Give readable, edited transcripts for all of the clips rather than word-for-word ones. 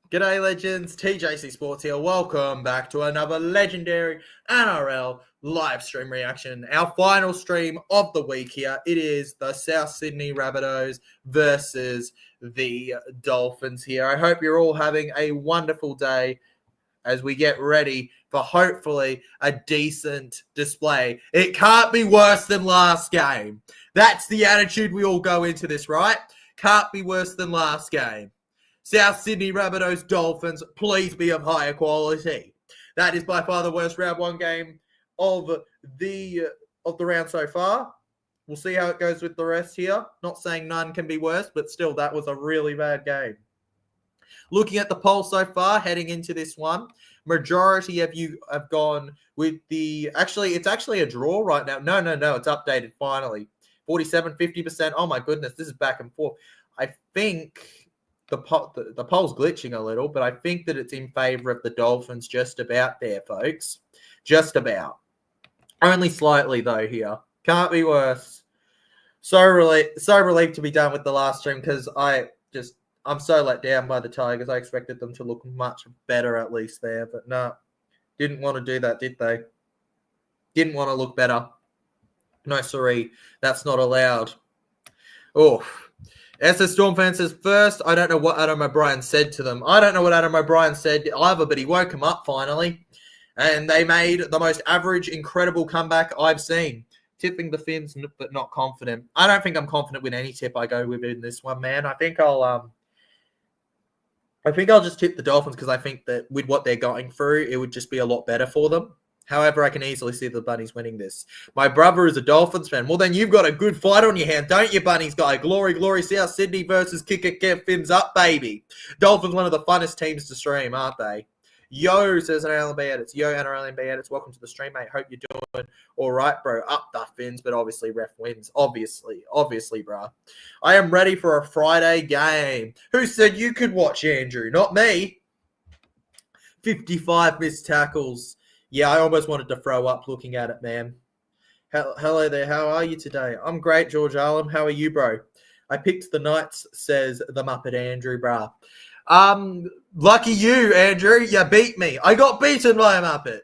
G'day legends, TJC Sports here. Welcome back to another legendary NRL live stream reaction. Our final stream of the week here. It is the South Sydney Rabbitohs versus the Dolphins here. I hope you're all having a wonderful day as we get ready for hopefully a decent display. It can't be worse than last game. That's the attitude we all go into this, right? Can't be worse than last game. South Sydney Rabbitohs Dolphins, please be of higher quality. That is by far the worst round one game of the round so far. We'll see how it goes with the rest here. Not saying none can be worse, but still, that was a really bad game. Looking at the poll so far, heading into this one, majority of you have gone with the... Actually, it's actually a draw right now. No, it's updated finally. 47, 50%. Oh my goodness, this is back and forth. I think... The poll's glitching a little, but I think that it's in favor of the Dolphins just about there, folks. Just about. Only slightly, though, here. Can't be worse. So relieved to be done with the last stream because I'm so let down by the Tigers. I expected them to look much better at least there, but no. Didn't want to do that, did they? Didn't want to look better. No, sorry. That's not allowed. Oh. SS Storm fan says, first, I don't know what Adam O'Brien said to them. I don't know what Adam O'Brien said either, but he woke them up finally. And they made the most average, incredible comeback I've seen. Tipping the Finns, but not confident. I don't think I'm confident with any tip I go with in this one, man. I think I'll just tip the Dolphins because I think that with what they're going through, it would just be a lot better for them. However, I can easily see the Bunnies winning this. My brother is a Dolphins fan. Well, then you've got a good fight on your hand, don't you, Bunnies guy? Glory, glory, South Sydney versus Kicker Fins up, baby. Dolphins, one of the funnest teams to stream, aren't they? Yo, says NRL edits. Yo, NRL edits. Welcome to the stream, mate. Hope you're doing all right, bro. Up the Fins, but obviously ref wins. Obviously, bro. I am ready for a Friday game. Who said you could watch, Andrew? Not me. 55 missed tackles. Yeah, I almost wanted to throw up looking at it, man. Hello there. How are you today? I'm great, George Allen. How are you, bro? I picked the Knights, says the Muppet Andrew, brah. Lucky you, Andrew. You beat me. I got beaten by a Muppet.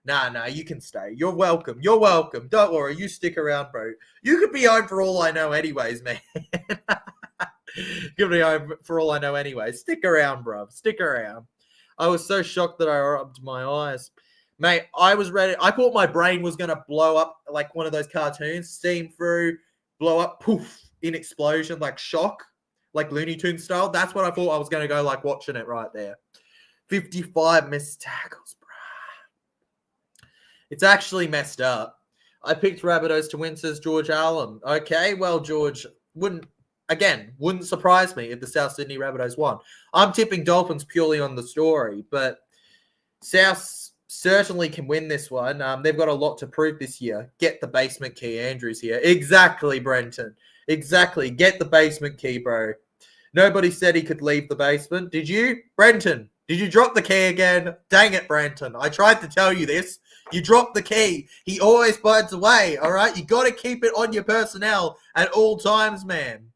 Nah, you can stay. You're welcome. Don't worry. You stick around, bro. You could be home for all I know anyways, man. Give me home for all I know anyways. Stick around, bro. Stick around. I was so shocked that I rubbed my eyes. Mate, I was ready. I thought my brain was going to blow up like one of those cartoons, steam through, blow up, poof, in explosion, like shock, like Looney Tunes style. That's what I thought I was going to go like watching it right there. 55 missed tackles, bruh. It's actually messed up. I picked Rabbitohs to win, says George Allen. Okay, well, George, wouldn't surprise me if the South Sydney Rabbitohs won. I'm tipping Dolphins purely on the story, but South certainly can win this one. They've got a lot to prove this year. Get the basement key, Andrew's here. Exactly, Brenton. Exactly. Get the basement key, bro. Nobody said he could leave the basement. Did you? Brenton, did you drop the key again? Dang it, Brenton. I tried to tell you this. You dropped the key. He always finds a way, all right? You got to keep it on your personnel at all times, man.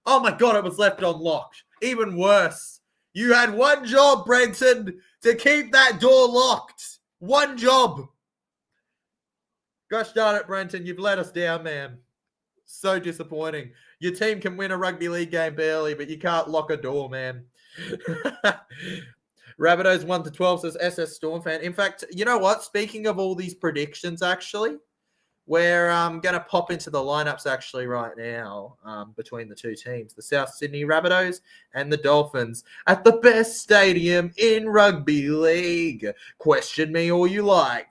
Oh, my God, it was left unlocked. Even worse. You had one job, Brenton, to keep that door locked. One job. Gosh darn it, Brenton. You've let us down, man. So disappointing. Your team can win a rugby league game barely, but you can't lock a door, man. Rabbitohs 1-12, says SS Storm fan. In fact, you know what? Speaking of all these predictions, actually, we're going to pop into the lineups actually right now between the two teams, the South Sydney Rabbitohs and the Dolphins at the best stadium in rugby league. Question me all you like.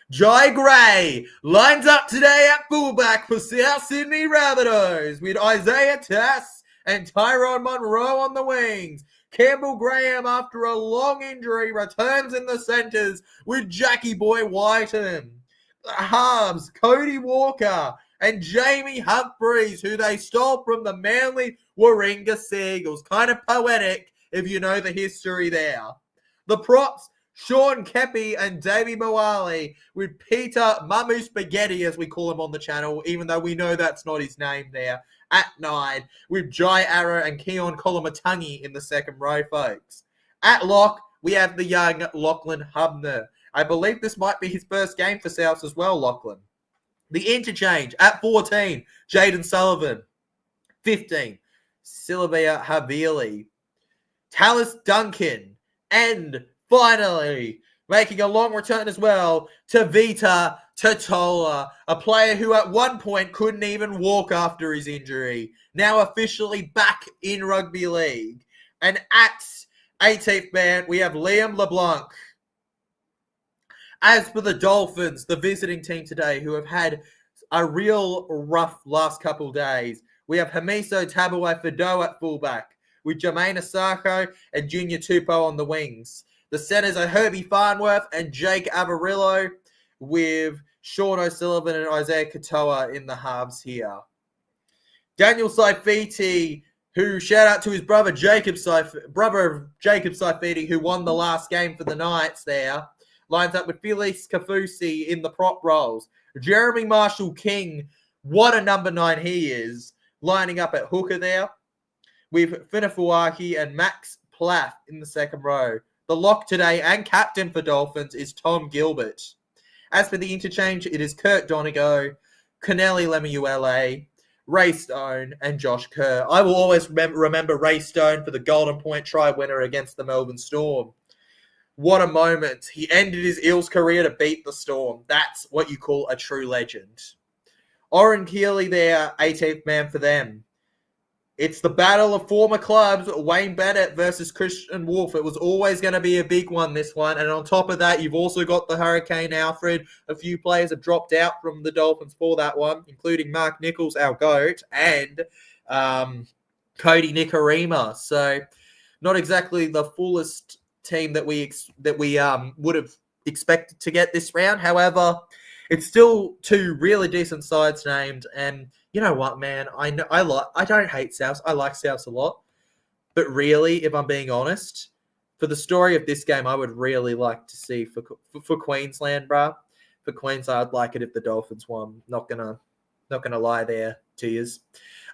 Jai Gray lines up today at fullback for South Sydney Rabbitohs with Isaiah Tass and Tyrone Monroe on the wings. Campbell Graham, after a long injury, returns in the centres with Jackie Boy Whiten. Halves, Cody Walker and Jamie Humphreys, who they stole from the Manly Warringah Seagulls. Kind of poetic if you know the history there. The props, Sean Kepi and Davey Moali with Peter Mamu Spaghetti, as we call him on the channel, even though we know that's not his name there, at 9, with Jai Arrow and Keon Kolomatangi in the second row, folks. At lock, we have the young Lachlan Hubner. I believe this might be his first game for Souths as well, Lachlan. The interchange, at 14, Jaden Sullivan. 15, Sylvia Havili. Tallis Duncan. And finally, making a long return as well, Tavita Totola, a player who at one point couldn't even walk after his injury, now officially back in rugby league. And at 18th man, we have Liam LeBlanc. As for the Dolphins, the visiting team today, who have had a real rough last couple days, we have Hamiso Tabuai-Fidow at fullback, with Jermaine Asako and Junior Tupou on the wings. The centers are Herbie Farnworth and Jake Avarillo, with Sean O'Sullivan and Isaiah Katoa in the halves here. Daniel Saifiti, who shout out to his brother Jacob Saifiti, who won the last game for the Knights there, lines up with Felix Kafusi in the prop roles. Jeremy Marshall-King, what a number 9 he is, lining up at hooker there, with Finafuaki and Max Plath in the second row. The lock today and captain for Dolphins is Tom Gilbert. As for the interchange, it is Kurt Donegal, Corneli Lemuela, Ray Stone, and Josh Kerr. I will always remember Ray Stone for the Golden Point try winner against the Melbourne Storm. What a moment. He ended his Eels career to beat the Storm. That's what you call a true legend. Oren Keeley there, 18th man for them. It's the battle of former clubs, Wayne Bennett versus Christian Wolf. It was always going to be a big one, this one. And on top of that, you've also got the Hurricane Alfred. A few players have dropped out from the Dolphins for that one, including Mark Nichols, our GOAT, and Cody Nikorima. So not exactly the fullest team that we would have expected to get this round. However, it's still two really decent sides named, and you know what, man? I don't hate Souths. I like Souths a lot. But really, if I'm being honest, for the story of this game, I would really like to see for Queensland, bruh. For Queensland, I'd like it if the Dolphins won. Not gonna lie there to yous.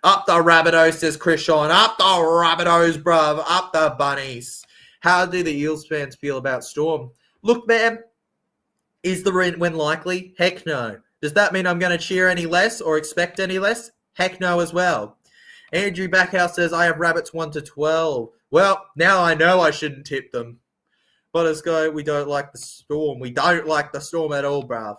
Up the Rabbitohs, says Chris Sean. Up the Rabbitohs, bruv. Up the Bunnies. How do the Eels fans feel about Storm? Look, man, is the win likely? Heck no. Does that mean I'm going to cheer any less or expect any less? Heck no as well. Andrew Backhouse says, I have Rabbits 1-12. Well, now I know I shouldn't tip them. But as go, we don't like the Storm. We don't like the Storm at all, bruv.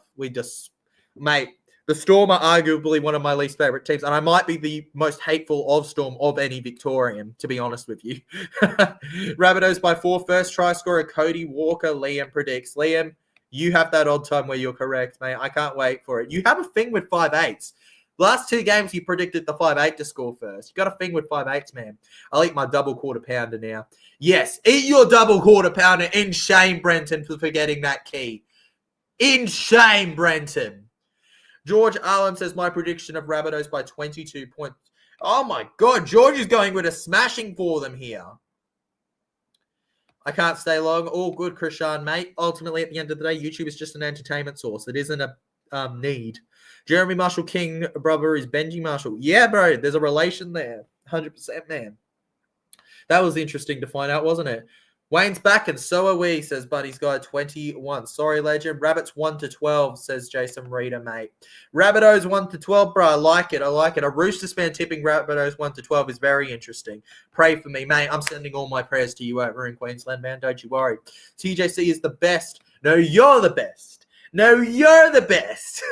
Mate, the Storm are arguably one of my least favourite teams, and I might be the most hateful of Storm of any Victorian, to be honest with you. Rabbitohs by 4, first try scorer Cody Walker, Liam predicts. Liam, you have that odd time where you're correct, mate. I can't wait for it. You have a thing with 5-8s. Last 2 games, you predicted the 5-8 to score first. You got a thing with 5-8s, man. I'll eat my double quarter pounder now. Yes, eat your double quarter pounder. In shame, Brenton, for forgetting that key. In shame, Brenton. George Allen says, my prediction of Rabbitohs by 22 points. Oh, my God. George is going with a smashing for them here. I can't stay long. All good, Krishan, mate. Ultimately, at the end of the day, YouTube is just an entertainment source. It isn't a need. Jeremy Marshall-King, brother, is Benji Marshall. Yeah, bro, there's a relation there. 100%, man. That was interesting to find out, wasn't it? Wayne's back, and so are we, says Buddy's Guy 21. Sorry, legend. Rabbits 1-12, says Jason Reeder, mate. Rabbitohs 1-12, bro. I like it. A Roosters fan tipping Rabbitohs 1-12 is very interesting. Pray for me, mate. I'm sending all my prayers to you over in Queensland, man. Don't you worry. TJC is the best. No, you're the best. No, you're the best.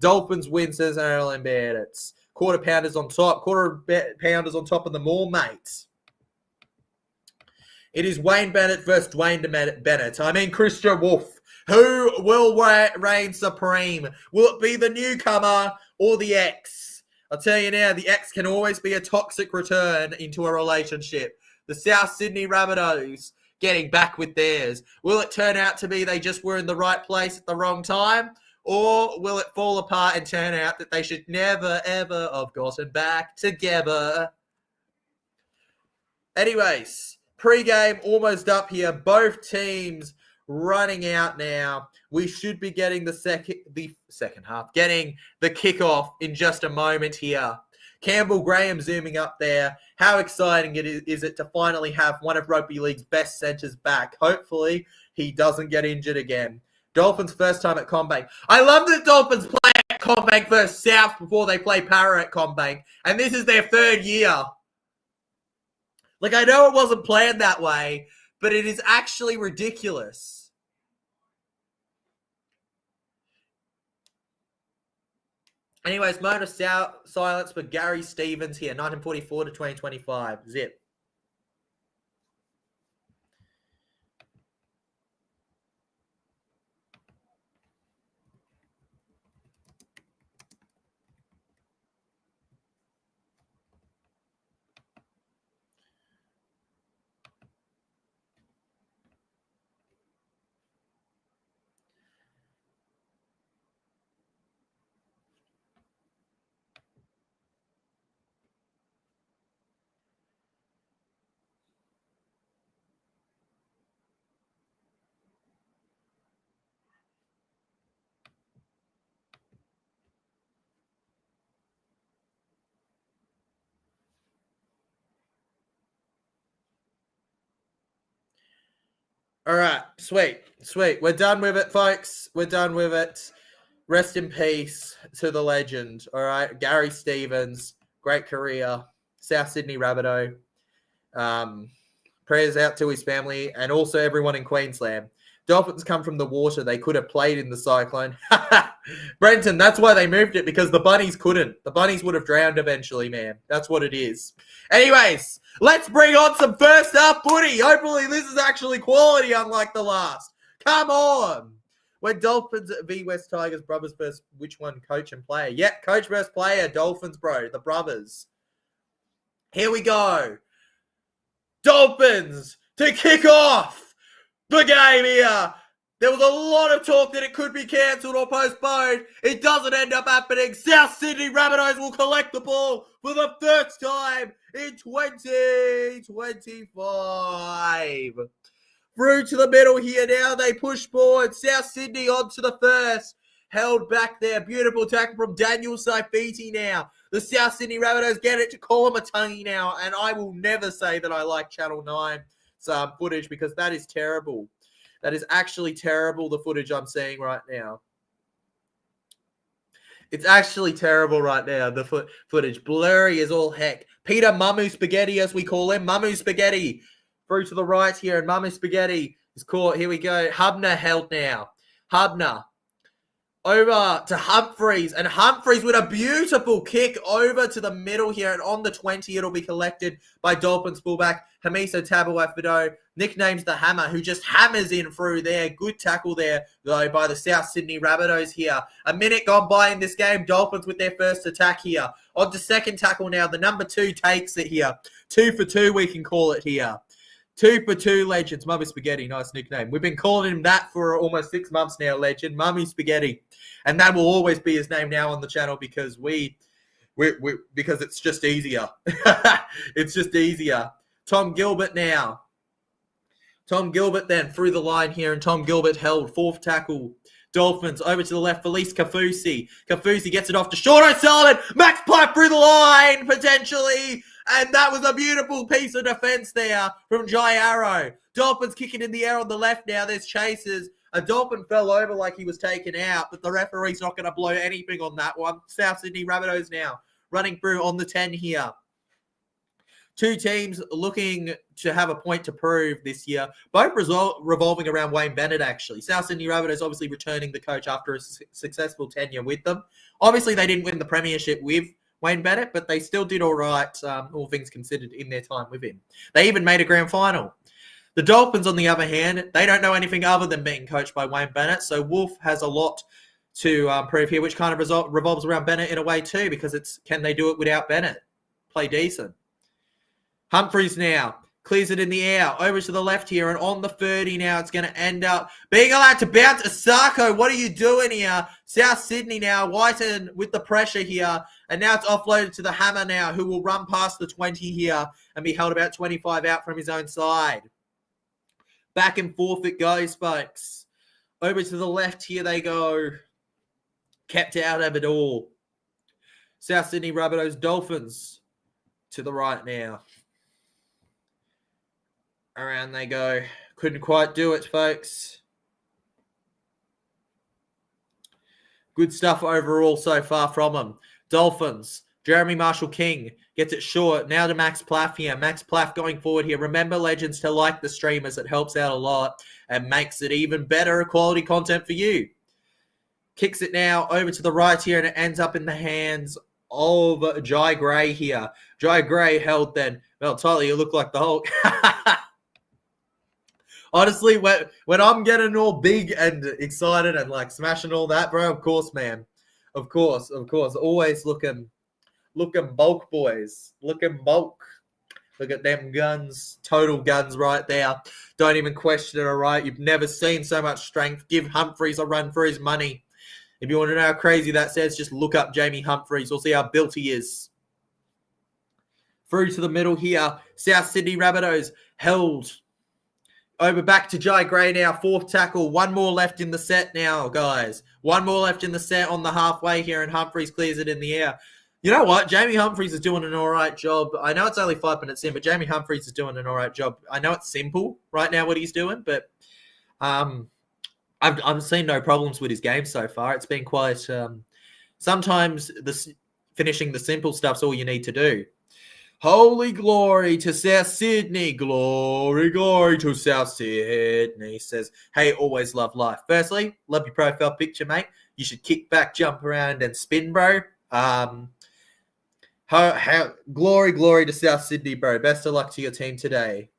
Dolphins win, says NRL Bandits. Quarter pounders on top. Quarter pounders on top of them all, mates. It is Wayne Bennett versus Dwayne Bennett. I mean, Christian Wolf. Who will reign supreme? Will it be the newcomer or the ex? I'll tell you now, the ex can always be a toxic return into a relationship. The South Sydney Rabbitohs getting back with theirs. Will it turn out to be they just were in the right place at the wrong time? Or will it fall apart and turn out that they should never, ever have gotten back together? Anyways, Pre-game almost up here. Both teams running out now. We should be getting the second half, getting the kickoff in just a moment here. Campbell Graham zooming up there. How exciting is it to finally have one of rugby league's best centres back? Hopefully, he doesn't get injured again. Dolphins first time at CommBank. I love that Dolphins play at CommBank versus South before they play Para at CommBank. And this is their third year. Like, I know it wasn't planned that way, but it is actually ridiculous. Anyways, moment of silence for Gary Stevens here, 1944 to 2025. Zip. All right, sweet. We're done with it, folks. We're done with it. Rest in peace to the legend. All right, Gary Stevens, great career, South Sydney Rabbitoh. Prayers out to his family and also everyone in Queensland. Dolphins come from the water. They could have played in the cyclone. Brenton, that's why they moved it, because the bunnies couldn't. The bunnies would have drowned eventually, man. That's what it is. Anyways, let's bring on some first half footy. Hopefully this is actually quality, unlike the last. Come on. When Dolphins v West Tigers, brothers versus which one, coach and player? Yep, coach versus player, Dolphins, bro. The brothers. Here we go. Dolphins to kick off the game here. There was a lot of talk that it could be cancelled or postponed. It doesn't end up happening. South Sydney Rabbitohs will collect the ball for the first time in 2025. Through to the middle here now. They push forward. South Sydney onto the first. Held back there. Beautiful tackle from Daniel Saifiti now. The South Sydney Rabbitohs get it to Kolomatangi now. And I will never say that I like Channel 9 footage, because that is terrible. That is actually terrible, the footage I'm seeing right now. It's actually terrible right now, the footage. Blurry as all heck. Peter Mamu Spaghetti, as we call him. Mamu Spaghetti. Through to the right here, and Mamu Spaghetti is caught. Here we go. Hubner held now. Hubner over to Humphreys, and Humphreys with a beautiful kick over to the middle here, and on the 20 it'll be collected by Dolphins fullback Hamiso Tabuafido, nicknames the Hammer, who just hammers in through there. Good tackle there though by the South Sydney Rabbitohs here. A minute gone by in this game. Dolphins with their first attack here. On to second tackle now. The number 2 takes it here. 2 for 2 we can call it here. 2 for 2 legends. Mummy Spaghetti, nice nickname. We've been calling him that for almost 6 months now, legend. Mummy Spaghetti. And that will always be his name now on the channel, because because it's just easier. It's just easier. Tom Gilbert now. Tom Gilbert then through the line here, and Tom Gilbert held. Fourth tackle. Dolphins over to the left. Felice Kafusi. Kafusi gets it off to Sean O'Sullivan. Max Pipe through the line, potentially. And that was a beautiful piece of defense there from Jai Arrow. Dolphins kicking in the air on the left now. There's chasers. A Dolphin fell over like he was taken out, but the referee's not going to blow anything on that one. South Sydney Rabbitohs now running through on the 10 here. Two teams looking to have a point to prove this year, both revolving around Wayne Bennett, actually. South Sydney Rabbitohs obviously returning the coach after a successful tenure with them. Obviously, they didn't win the premiership with Wayne Bennett, but they still did all right, all things considered, in their time with him. They even made a grand final. The Dolphins, on the other hand, they don't know anything other than being coached by Wayne Bennett, so Wolf has a lot to prove here, which kind of revolves around Bennett in a way too, because it's, can they do it without Bennett? Play decent. Humphreys now. Clears it in the air. Over to the left here. And on the 30 now, it's going to end up being allowed to bounce. Asako, what are you doing here? South Sydney now. Whiten with the pressure here. And now it's offloaded to the Hammer now, who will run past the 20 here and be held about 25 out from his own side. Back and forth it goes, folks. Over to the left here they go. Kept out of it all. South Sydney Rabbitohs Dolphins to the right now. Around they go. Couldn't quite do it, folks. Good stuff overall so far from them. Dolphins. Jeremy Marshall-King gets it short. Now to Max Plaff here. Max Plaff going forward here. Remember, legends, to like the stream as it helps out a lot and makes it even better quality content for you. Kicks it now over to the right here, and it ends up in the hands of Jai Gray here. Jai Gray held then. Well, Tyler, you look like the Hulk. Honestly, when I'm getting all big and excited and like smashing all that, bro, of course, man. Of course. Always looking bulk, boys. Looking bulk. Look at them guns. Total guns right there. Don't even question it, all right? You've never seen so much strength. Give Humphreys a run for his money. If you want to know how crazy that says, just look up Jamie Humphreys. We'll see how built he is. Through to the middle here. South Sydney Rabbitohs held. Over back to Jai Gray now. Fourth tackle. One more left in the set now, guys. One more left in the set on the halfway here, and Humphreys clears it in the air. You know what? Jamie Humphreys is doing an all right job. I know it's only 5 minutes in, but Jamie Humphreys is doing an all right job. I know it's simple right now what he's doing, but I've seen no problems with his game so far. It's been quite sometimes finishing the simple stuff's all you need to do. Holy glory to South Sydney. Glory to South Sydney. Says, hey, always love life. Firstly, love your profile picture, mate. You should kick back, jump around, and spin, bro. Glory to South Sydney, bro. Best of luck to your team today.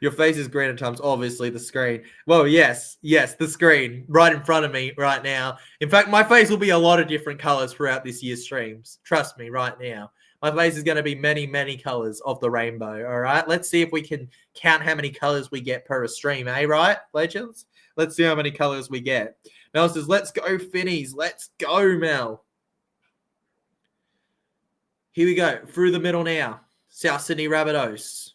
Your face is green at times. Obviously, the screen. Well, yes, the screen right in front of me right now. In fact, my face will be a lot of different colors throughout this year's streams. Trust me right now. My face is going to be many, many colors of the rainbow, all right? Let's see if we can count how many colors we get per stream, right, legends? Let's see how many colors we get. Mel says, let's go, Finnies. Let's go, Mel. Here we go. Through the middle now. South Sydney Rabbitohs.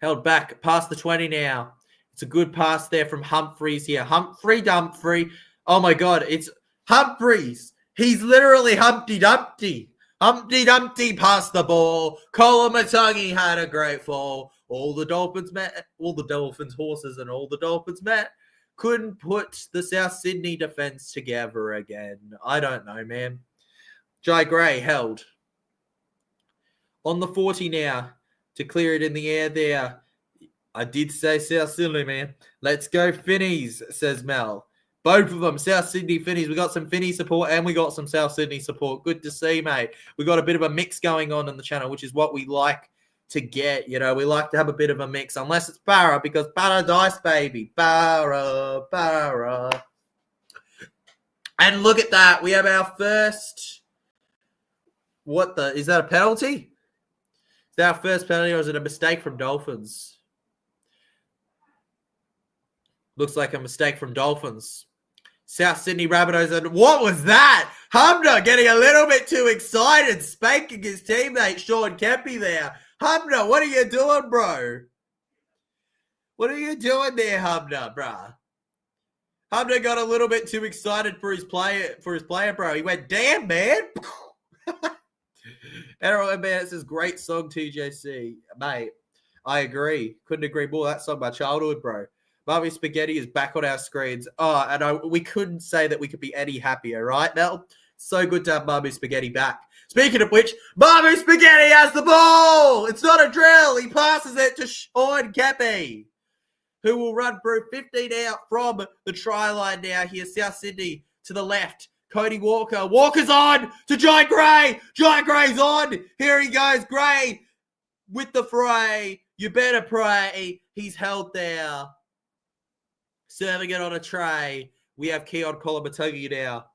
Held back past the 20 now. It's a good pass there from Humphreys here. Humphrey. Oh, my God. It's Humphreys. He's literally Humpty Dumpty. Humpty Dumpty passed the ball. Kolomatangi had a great fall. All the Dolphins horses and all the Dolphins met. Couldn't put the South Sydney defense together again. I don't know, man. Jai Gray held. On the 40 now. To clear it in the air there. I did say South Sydney, man. Let's go Finnies, says Mel. Both of them, South Sydney Finnies. We got some Finnies support and we got some South Sydney support. Good to see, mate. We got a bit of a mix going on in the channel, which is what we like to get. You know, we like to have a bit of a mix, unless it's Barra, because Paradise, baby. Barra. And look at that. We have our first... Is that a penalty? Is that our first penalty, or is it a mistake from Dolphins? Looks like a mistake from Dolphins. South Sydney Rabbitohs. And what was that? Humner getting a little bit too excited, spanking his teammate Sean Kempy there. Humner, what are you doing, bro? What are you doing there, Humner, bro? Humner got a little bit too excited for his player, bro. He went, damn, man. NRL man, it's this great song, TJC. Mate, I agree. Couldn't agree more. That song, my childhood, bro. Barbie Spaghetti is back on our screens. Oh, and we couldn't say that we could be any happier, right, Mel? So good to have Barbie Spaghetti back. Speaking of which, Barbie Spaghetti has the ball! It's not a drill! He passes it to Sean Kepi, who will run through 15 out from the try line now here. South Sydney to the left. Cody Walker. Walker's on to Jai Gray. Jai Gray's on. Here he goes. Gray with the fray. You better pray. He's held there. Serving it on a tray. We have Keon Kolomatangi now.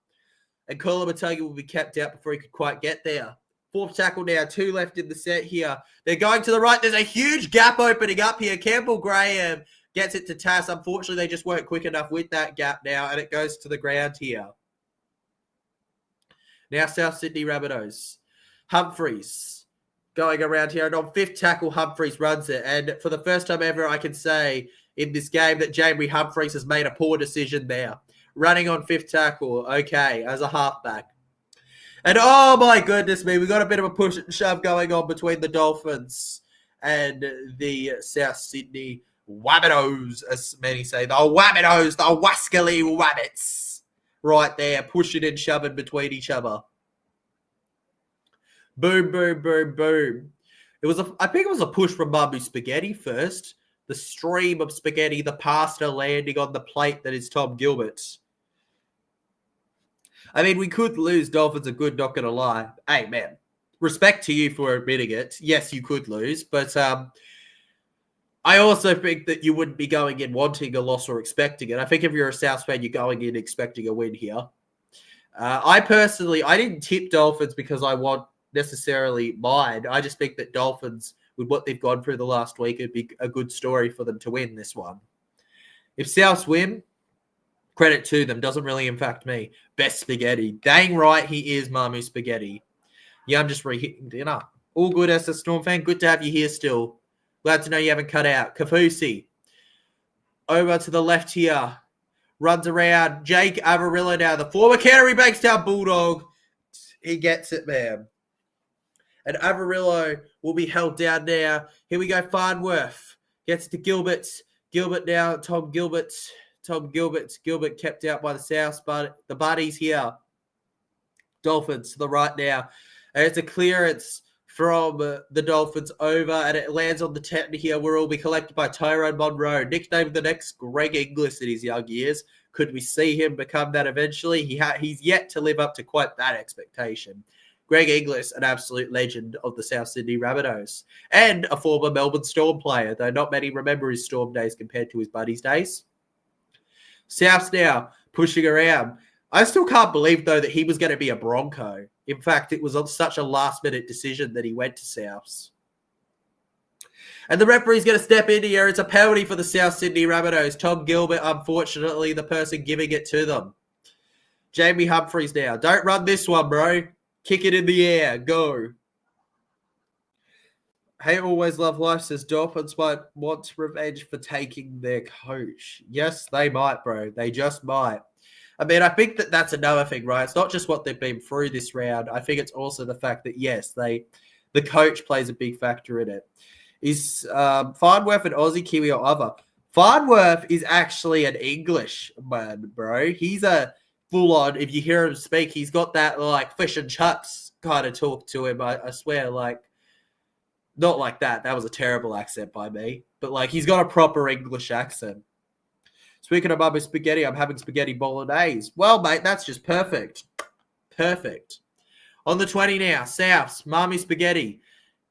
And Kolomatangi will be kept out before he could quite get there. Fourth tackle now, 2 left in the set here. They're going to the right. There's a huge gap opening up here. Campbell Graham gets it to Tass. Unfortunately, they just weren't quick enough with that gap now, and it goes to the ground here. Now South Sydney Rabbitohs. Humphreys going around here, and on 5th tackle, Humphreys runs it. And for the first time ever, I can say in this game that Jamie Humphreys has made a poor decision there. Running on 5th tackle, okay, as a halfback. And oh my goodness me, we got a bit of a push and shove going on between the Dolphins and the South Sydney Rabbitohs, as many say. The Rabbitohs, the Wascally Rabbits. Right there, pushing and shoving between each other. Boom, boom, boom, boom. I think it was a push from Mamu Spaghetti first. The stream of spaghetti, the pasta landing on the plate that is Tom Gilbert. I mean, we could lose. Dolphins are good, not going to lie. Hey, man, respect to you for admitting it. Yes, you could lose, but I also think that you wouldn't be going in wanting a loss or expecting it. I think if you're a South fan, you're going in expecting a win here. I didn't tip Dolphins because I want necessarily mine. I just think that Dolphins, with what they've gone through the last week, it'd be a good story for them to win this one. If Souths win, credit to them. Doesn't really impact me. Best spaghetti. Dang right he is, Mamu Spaghetti. Yeah, I'm just reheating dinner. All good as a Storm fan. Good to have you here still. Glad to know you haven't cut out. Kafusi. Over to the left here. Runs around. Jake Avarillo now. The former Canterbury Bankstown Bulldog. He gets it, man. And Avarillo will be held down now. Here we go. Farnworth. Gets to Gilbert. Gilbert now. Tom Gilbert. Gilbert kept out by the South, but the buddies here. Dolphins to the right now. And it's a clearance from the Dolphins over, and it lands on the 10 here, where it will be collected by Tyrone Monroe, nicknamed the next Greg Inglis in his young years. Could we see him become that eventually? He's yet to live up to quite that expectation. Greg Inglis, an absolute legend of the South Sydney Rabbitohs, and a former Melbourne Storm player, though not many remember his Storm days compared to his buddies' days. Souths now pushing around. I still can't believe, though, that he was going to be a Bronco. In fact, it was such a last-minute decision that he went to Souths. And the referee's going to step in here. It's a penalty for the South Sydney Rabbitohs. Tom Gilbert, unfortunately, the person giving it to them. Jamie Humphreys now. Don't run this one, bro. Kick it in the air. Go. Hey, always love life, says Dolphins might want revenge for taking their coach. Yes, they might, bro. They just might. I mean, I think that that's another thing, right? It's not just what they've been through this round. I think it's also the fact that, yes, the coach plays a big factor in it. Is Farnworth an Aussie, Kiwi, or other? Farnworth is actually an English man, bro. He's a full-on, if you hear him speak, he's got that, like, fish and chucks kind of talk to him, I swear, like, not like that. That was a terrible accent by me. But, like, he's got a proper English accent. Speaking of Mama Spaghetti, I'm having spaghetti bolognese. Well, mate, that's just perfect. Perfect. On the 20 now, Souths, Mami Spaghetti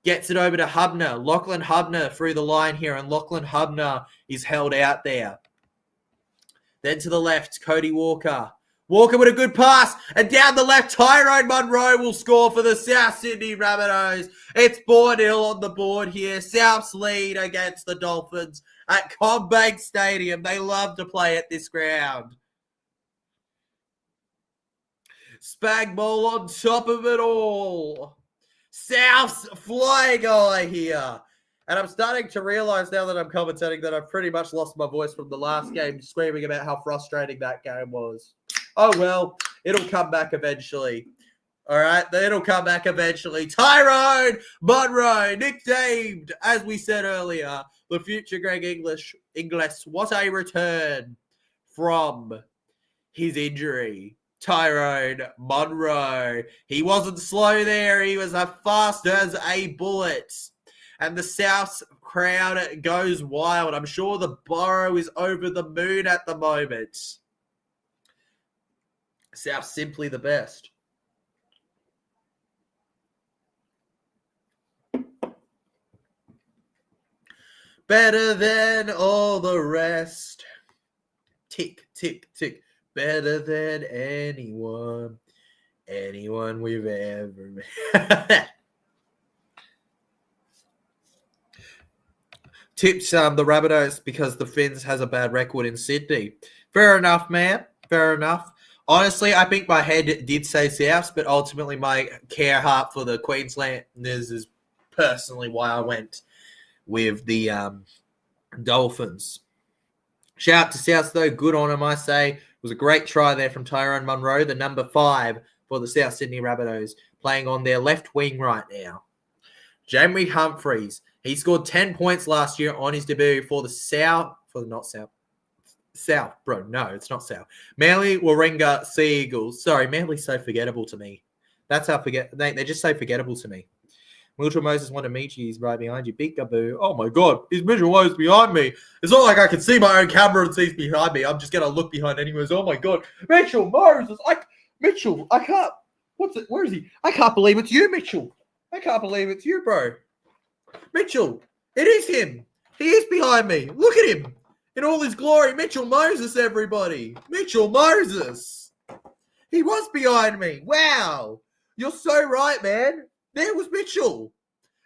gets it over to Hubner. Lachlan Hubner through the line here, and Lachlan Hubner is held out there. Then to the left, Cody Walker. Walker with a good pass, and down the left, Tyrone Monroe will score for the South Sydney Rabbitohs. It's 4-0 on the board here. Souths lead against the Dolphins at CommBank Stadium. They love to play at this ground. Spag Bowl on top of it all. Souths flying high here. And I'm starting to realise now that I'm commentating that I've pretty much lost my voice from the last game, screaming about how frustrating that game was. Oh, well, it'll come back eventually. All right, it'll come back eventually. Tyrone Monroe, nicknamed, as we said earlier, the future Greg Inglis. What a return from his injury. Tyrone Monroe. He wasn't slow there. He was as fast as a bullet. And the Souths crowd goes wild. I'm sure the Borough is over the moon at the moment. South simply the best. Better than all the rest. Tick, tick, tick. Better than anyone we've ever met. tipped the Rabbitohs because the Finns has a bad record in Sydney. Fair enough, man. Fair enough. Honestly, I think my head did say Souths, but ultimately my care heart for the Queenslanders is personally why I went with the Dolphins. Shout out to Souths, though. Good on him, I say. It was a great try there from Tyrone Munro, the number 5 for the South Sydney Rabbitohs, playing on their left wing right now. Jamie Humphries. He scored 10 points last year on his debut for the South. Bro, no, it's not South. Manly Warringah Sea Eagles. Sorry, Manly's so forgettable to me. That's how they're just so forgettable to me. Mitchell Moses wanted to meet you. He's right behind you. Big Gaboo. Oh my God, is Mitchell Moses behind me? It's not like I can see my own camera and see behind me. I'm just gonna look behind anyways. Oh my God, Mitchell Moses. I can't. What's it? Where is he? I can't believe it's you, Mitchell. I can't believe it's you, bro. Mitchell, it is him. He is behind me. Look at him. In all his glory, Mitchell Moses, everybody. Mitchell Moses. He was behind me. Wow. You're so right, man. There was Mitchell.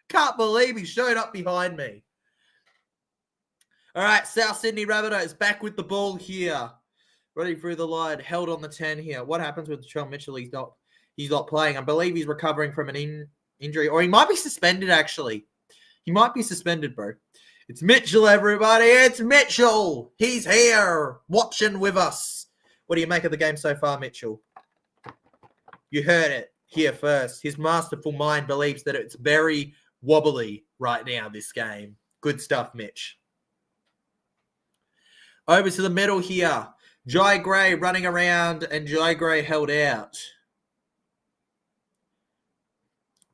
Can't believe he showed up behind me. All right, South Sydney Rabbitohs back with the ball here. Running through the line, held on the 10 here. What happens with Trell Mitchell? He's not playing. I believe he's recovering from an injury, or he might be suspended, actually. He might be suspended, bro. It's Mitchell, everybody. It's Mitchell. He's here watching with us. What do you make of the game so far, Mitchell? You heard it here first. His masterful mind believes that it's very wobbly right now, this game. Good stuff, Mitch. Over to the middle here. Jai Gray running around, and Jai Gray held out.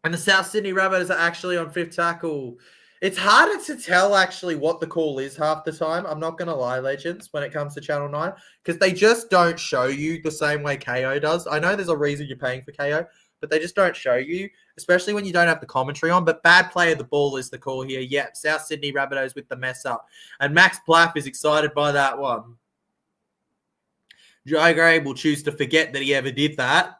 And the South Sydney Rabbitohs are actually on 5th tackle. It's harder to tell, actually, what the call is half the time. I'm not going to lie, legends, when it comes to Channel 9, because they just don't show you the same way Kayo does. I know there's a reason you're paying for Kayo, but they just don't show you, especially when you don't have the commentary on. But bad play of the ball is the call here. Yep, South Sydney Rabbitohs with the mess up. And Max Plaff is excited by that one. Jai Gray will choose to forget that he ever did that.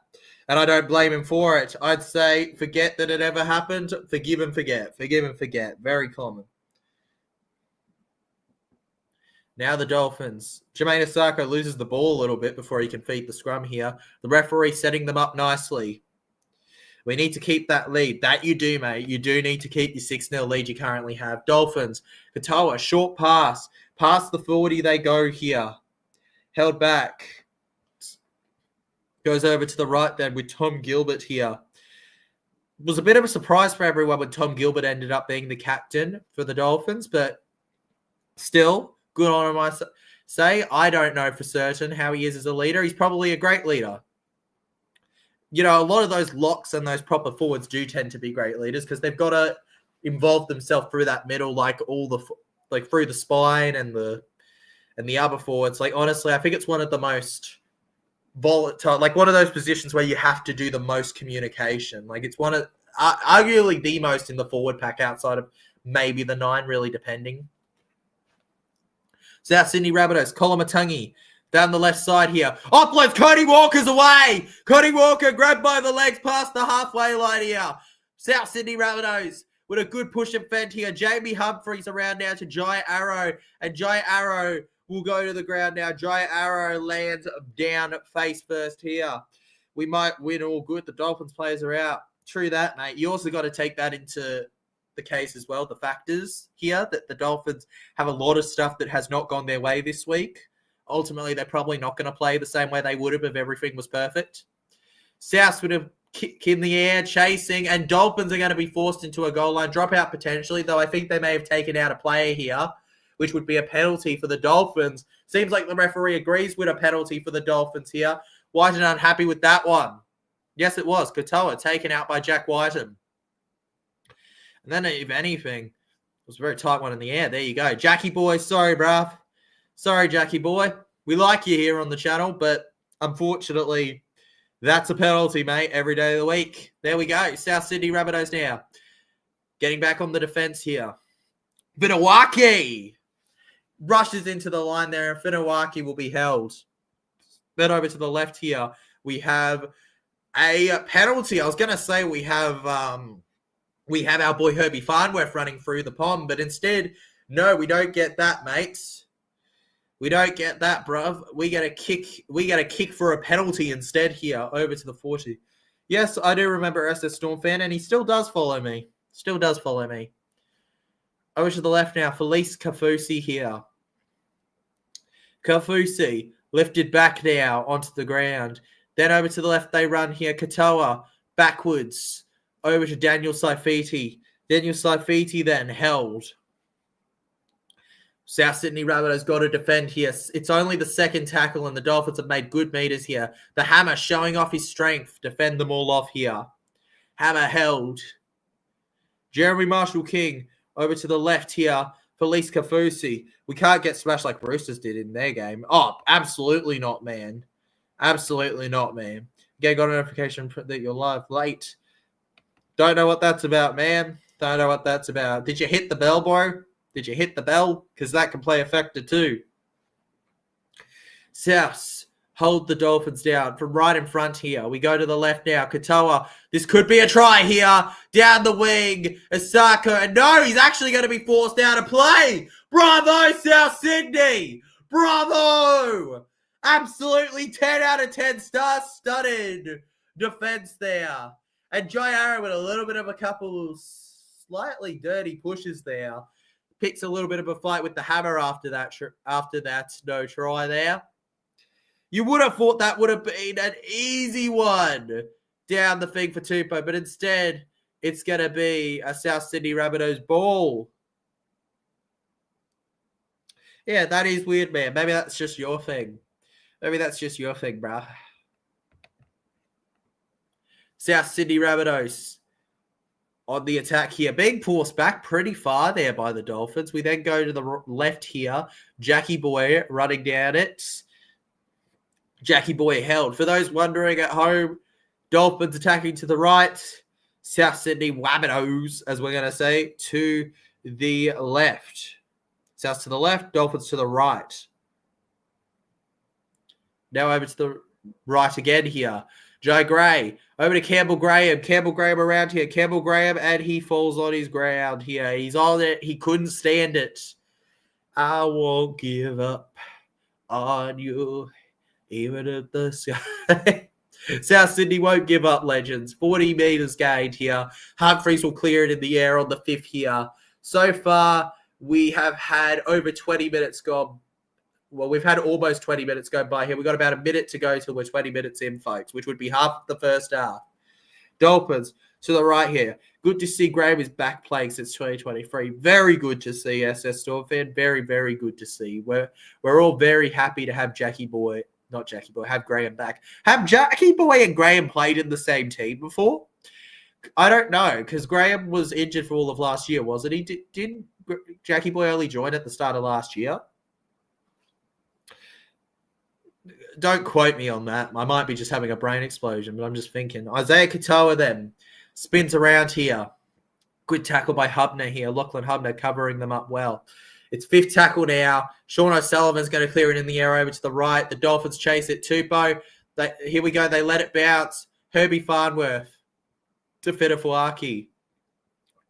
And I don't blame him for it. I'd say forget that it ever happened. Forgive and forget. Forgive and forget. Very common. Now the Dolphins. Jermaine Asako loses the ball a little bit before he can feed the scrum here. The referee setting them up nicely. We need to keep that lead. That you do, mate. You do need to keep your 6-0 lead you currently have. Dolphins. Katoa, short pass. Past the 40 they go here. Held back. Goes over to the right then with Tom Gilbert here. It was a bit of a surprise for everyone when Tom Gilbert ended up being the captain for the Dolphins, but still, good on him, I say. I don't know for certain how he is as a leader. He's probably a great leader. You know, a lot of those locks and those proper forwards do tend to be great leaders because they've got to involve themselves through that middle, like through the spine and the other forwards. Like, honestly, I think it's one of the most volatile, like one of those positions where you have to do the most communication. Like, it's one of arguably the most in the forward pack outside of maybe the 9, really depending. South Sydney Rabbitohs, Kolomatangi down the left side here. Offloads, Cody Walker's away. Cody Walker grabbed by the legs past the halfway line here. South Sydney Rabbitohs with a good push and fend here. Jamie Humphries around now to Jai Arrow, and Jai Arrow will go to the ground now. Jai Arrow lands down face first here. We might win all good. The Dolphins players are out. True that, mate. You also got to take that into the case as well. The factors here that the Dolphins have a lot of stuff that has not gone their way this week. Ultimately, they're probably not going to play the same way they would have if everything was perfect. South would have kick in the air, chasing, and Dolphins are going to be forced into a goal line dropout potentially, though I think they may have taken out a player here, which would be a penalty for the Dolphins. Seems like the referee agrees with a penalty for the Dolphins here. Whiten unhappy with that one. Yes, it was. Katoa taken out by Jack Whiten. And then, if anything, it was a very tight one in the air. There you go. Jackie boy, sorry, bruv. Sorry, Jackie boy. We like you here on the channel, but unfortunately, that's a penalty, mate, every day of the week. There we go. South Sydney Rabbitohs now. Getting back on the defense here. Vinawaki rushes into the line there, and Finawaki will be held. Then over to the left here, we have a penalty. I was going to say we have our boy Herbie Farnworth running through the pond, but instead No, we don't get that, mates. We don't get that, bruv. We get a kick for a penalty instead here, over to the 40. Yes, I do remember SS Storm fan, and he still does follow me. Over to the left now, Felice Kafusi here. Kafusi lifted back now onto the ground. Then over to the left, they run here. Katoa backwards over to Daniel Saifiti. Daniel Saifiti then held. South Sydney Rabbitohs got to defend here. It's only the second tackle, and the Dolphins have made good meters here. The Hammer showing off his strength. Defend them all off here. Hammer held. Jeremy Marshall-King over to the left here. Felice Kafusi. We can't get smashed like Roosters did in their game. Oh, absolutely not, man. Absolutely not, man. Again, got a notification that you're live late. Don't know what that's about, man. Don't know what that's about. Did you hit the bell, bro? Did you hit the bell? Because that can play a factor too. Souths hold the Dolphins down from right in front here. We go to the left now. Katoa. This could be a try here. Down the wing. Asako. And no, he's actually going to be forced out of play. Bravo, South Sydney. Bravo. Absolutely 10 out of 10 star-studded defense there. And Joy Arrow with a little bit of a couple of slightly dirty pushes there. Picks a little bit of a fight with the Hammer after that no try there. You would have thought that would have been an easy one down the thing for Tupou, but instead it's going to be a South Sydney Rabbitohs ball. Yeah, that is weird, man. Maybe that's just your thing. Bruh. South Sydney Rabbitohs on the attack here. Being forced back pretty far there by the Dolphins. We then go to the left here. Jackie Boy running down it. Jackie Boy held. For those wondering at home, Dolphins attacking to the right. South Sydney Rabbitohs, as we're going to say, to the left. South to the left, Dolphins to the right. Now over to the right again here. Joe Gray over to Campbell Graham. Campbell Graham around here. Campbell Graham, and he falls on his ground here. He's on it. He couldn't stand it. I won't give up on you, even at the sky. South Sydney won't give up, legends. 40 metres gained here. Humphreys will clear it in the air on the 5th here. So far, we have had over 20 minutes gone. Well, we've had almost 20 minutes go by here. We've got about a minute to go till we're 20 minutes in, folks, which would be half the first half. Dolphins to the right here. Good to see Graham is back playing since 2023. Very good to see, SS Storm fan. Very, very good to see. We're all very happy to have have Graham back. Have Jackie Boy and Graham played in the same team before? I don't know, because Graham was injured for all of last year, wasn't he? Didn't Jackie Boy only join at the start of last year? Don't quote me on that. I might be just having a brain explosion, but I'm just thinking. Isaiah Katoa then spins around here. Good tackle by Hubner here. Lachlan Hubner covering them up well. It's 5th tackle now. Sean O'Sullivan's going to clear it in the air over to the right. The Dolphins chase it. Tupou. Here we go. They let it bounce. Herbie Farnworth to Fetafuaki.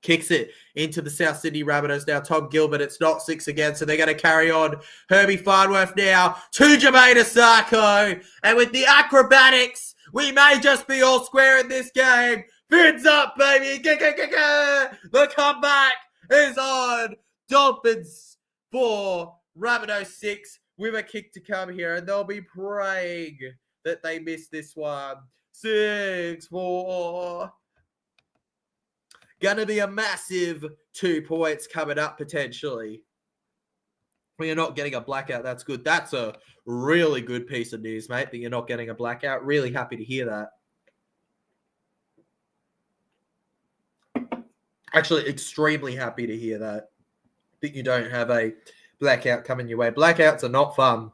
Kicks it into the South Sydney Rabbitohs now. Tom Gilbert, it's not 6 again, so they're going to carry on. Herbie Farnworth now to Jermaine Asako. And with the acrobatics, we may just be all square in this game. Fins up, baby. The comeback is on. Dolphins 4, Rabbitohs 6. With a kick to come here, and they'll be praying that they miss this one. 6-4. Going to be a massive 2 points coming up potentially. Well, you're not getting a blackout. That's good. That's a really good piece of news, mate, that you're not getting a blackout. Really happy to hear that. Actually, extremely happy to hear that you don't have a blackout coming your way. Blackouts are not fun.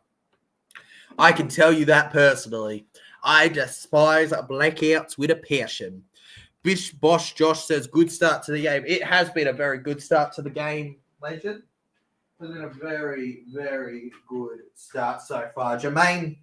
I can tell you that personally. I despise blackouts with a passion. Bish Bosch Josh says, good start to the game. It has been a very good start to the game, legend. It's been a very, very good start so far. Jermaine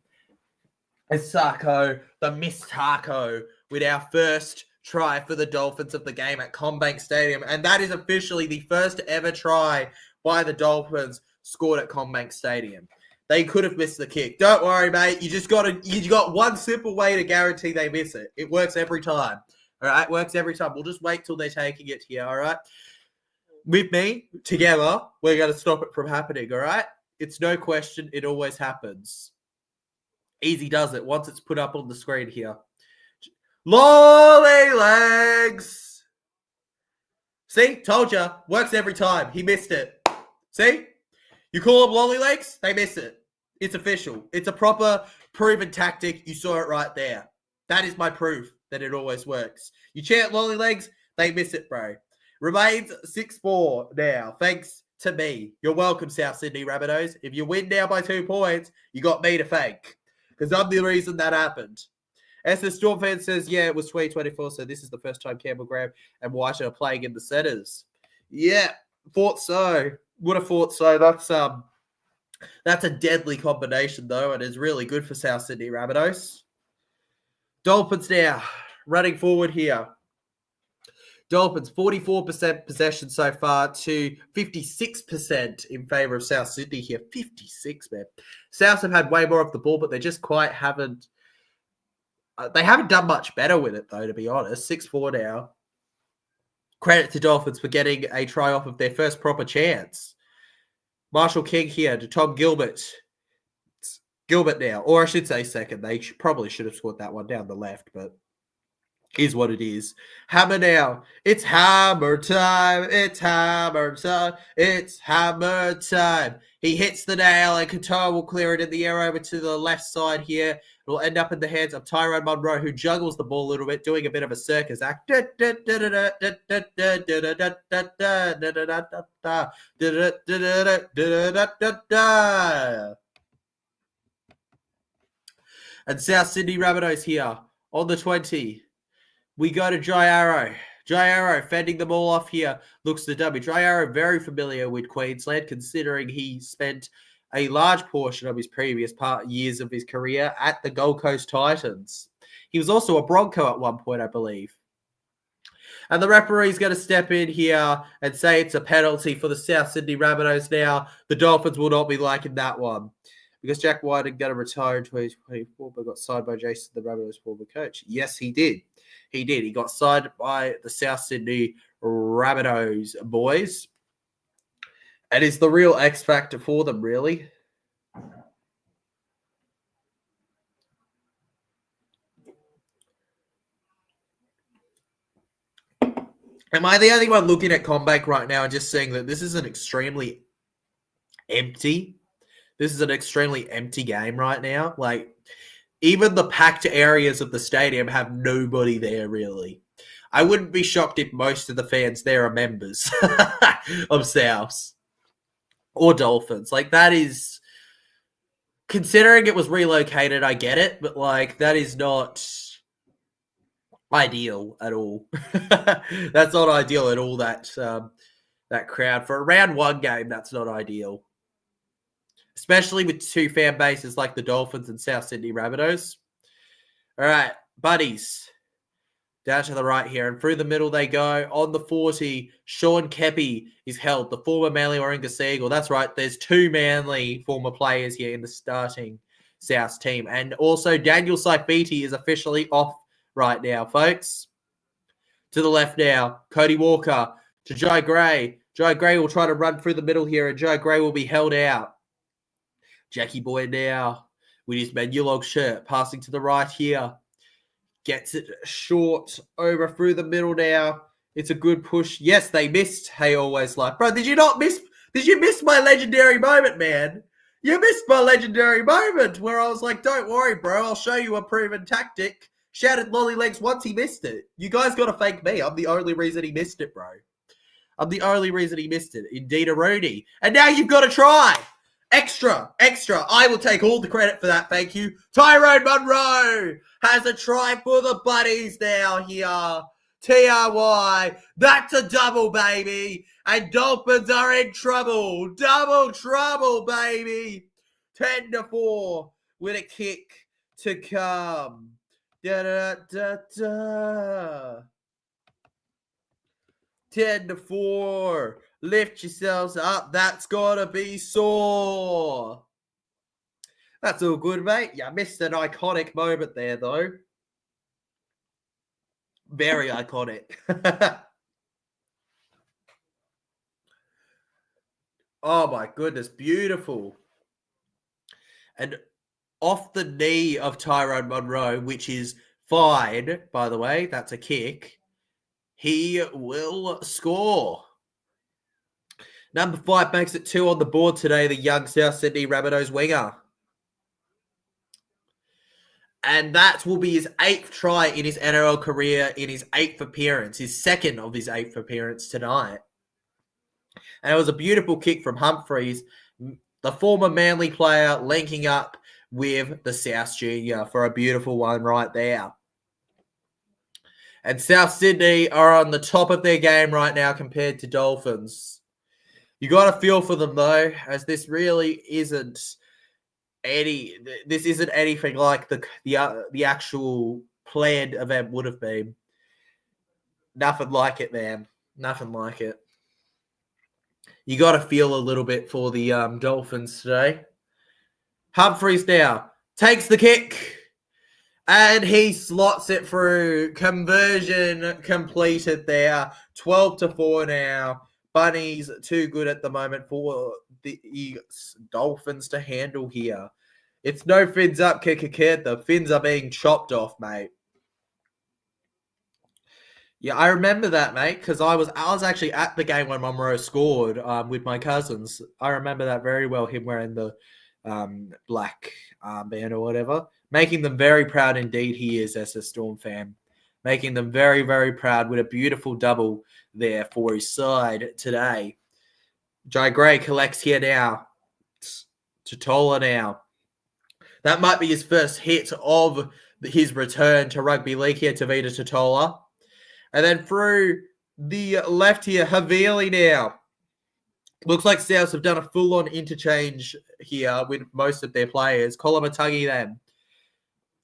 Asako, the Miss Taco, with our first try for the Dolphins of the game at CommBank Stadium. And that is officially the first ever try by the Dolphins scored at CommBank Stadium. They could have missed the kick. Don't worry, mate. You got one simple way to guarantee they miss it. It works every time. All right? It works every time. We'll just wait till they're taking it here, all right? With me, together, we're going to stop it from happening, all right? It's no question. It always happens. Easy does it once it's put up on the screen here. Lolly legs. See? Told you. Works every time. He missed it. See? You call them lolly legs, they miss it. It's official. It's a proper proven tactic. You saw it right there. That is my proof that it always works. You chant lolly legs, they miss it, bro. Remains 6-4 now, thanks to me. You're welcome, South Sydney Rabbitohs. If you win now by 2 points, you got me to thank. Because I'm the reason that happened. SS Storm fan says, yeah, it was 2024, so this is the first time Campbell Graham and White are playing in the centres. Yeah, thought so. Would have thought so. That's a deadly combination, though, and is really good for South Sydney Rabbitohs. Dolphins now, running forward here. Dolphins, 44% possession so far to 56% in favour of South Sydney here. 56, man. Souths have had way more of the ball, but they just quite haven't. They haven't done much better with it, though, to be honest. 6-4 now. Credit to Dolphins for getting a try off of their first proper chance. Marshall King here to Tom Gilbert. Gilbert now, or I should say second. They probably should have scored that one down the left, but is what it is. Hammer now. It's hammer time. It's hammer time. It's hammer time. He hits the nail and Kayo will clear it in the air over to the left side here. It will end up in the hands of Tyrone Munro, who juggles the ball a little bit, doing a bit of a circus act. And South Sydney Rabbitohs here on the 20. We go to Jai Arrow. Jai Arrow fending them all off here. Looks to W. Jai Arrow very familiar with Queensland, considering he spent a large portion of his previous years of his career at the Gold Coast Titans. He was also a Bronco at one point, I believe. And the referee's going to step in here and say it's a penalty for the South Sydney Rabbitohs now. The Dolphins will not be liking that one. Because Jack White had got to retire in 2024, but got signed by Jason, the Rabbitohs former coach. Yes, he did. He did. He got signed by the South Sydney Rabbitohs boys. And is the real X factor for them, really. Am I the only one looking at CommBank right now and just saying that this is an extremely empty game right now? Like, even the packed areas of the stadium have nobody there, really. I wouldn't be shocked if most of the fans there are members of Souths or Dolphins. Like, that is, considering it was relocated, I get it, but, like, that is not ideal at all. That's not ideal at all, that crowd. For a round one game, that's not ideal. Especially with two fan bases like the Dolphins and South Sydney Rabbitohs. All right, buddies. Down to the right here. And through the middle they go. On the 40, Sean Kepi is held. The former Manly Warringah Seagull. That's right. There's two Manly former players here in the starting South team. And also Daniel Saifiti is officially off right now, folks. To the left now. Cody Walker to Jai Gray. Jai Gray will try to run through the middle here. And Jai Gray will be held out. Jackie Boy now with his Manulog shirt, passing to the right here. Gets it short over through the middle now. It's a good push. Yes, they missed. Hey, always like. Bro, did you miss my legendary moment, man? You missed my legendary moment where I was like, don't worry, bro. I'll show you a proven tactic. Shouted lolly legs once he missed it. You guys got to thank me. I'm the only reason he missed it, bro. I'm the only reason he missed it. Indeed, a Rooney. And now you've got to try. Extra. I will take all the credit for that. Thank you. Tyrone Munro has a try for the buddies now here. TRY. That's a double, baby. And Dolphins are in trouble. Double trouble, baby. 10-4 with a kick to come. Da-da-da-da. 10-4. Lift yourselves up. That's got to be sore. That's all good, mate. You missed an iconic moment there, though. Very iconic. Oh, my goodness. Beautiful. And off the knee of Tyrone Munro, which is fine, by the way. That's a kick. He will score. Number 5 makes it 2 on the board today, the young South Sydney Rabbitohs winger. And that will be his 8th try in his NRL career in his 8th appearance, his 2nd of his 8th appearance tonight. And it was a beautiful kick from Humphreys, the former Manly player, linking up with the South Junior for a beautiful one right there. And South Sydney are on the top of their game right now compared to Dolphins. You got to feel for them, though, as this really isn't anything like the actual planned event would have been. Nothing like it, man. Nothing like it. You got to feel a little bit for the Dolphins today. Humphreys now takes the kick. And he slots it through. Conversion completed there. 12-4 now. Bunnies too good at the moment for the Dolphins to handle here. It's no fins up kicker, kid. The fins are being chopped off, mate. Yeah, I remember that, mate, because I was actually at the game when Munro scored with my cousins. I remember that very well, him wearing the black armband or whatever. Making them very proud indeed he is as a Storm fan. Making them very, very proud with a beautiful double there for his side today. Jai Gray collects here now. Totola now. That might be his first hit of his return to rugby league here, Tavita Totola. And then through the left here, Havili now. Looks like Souths have done a full-on interchange here with most of their players. Kolomatagi then.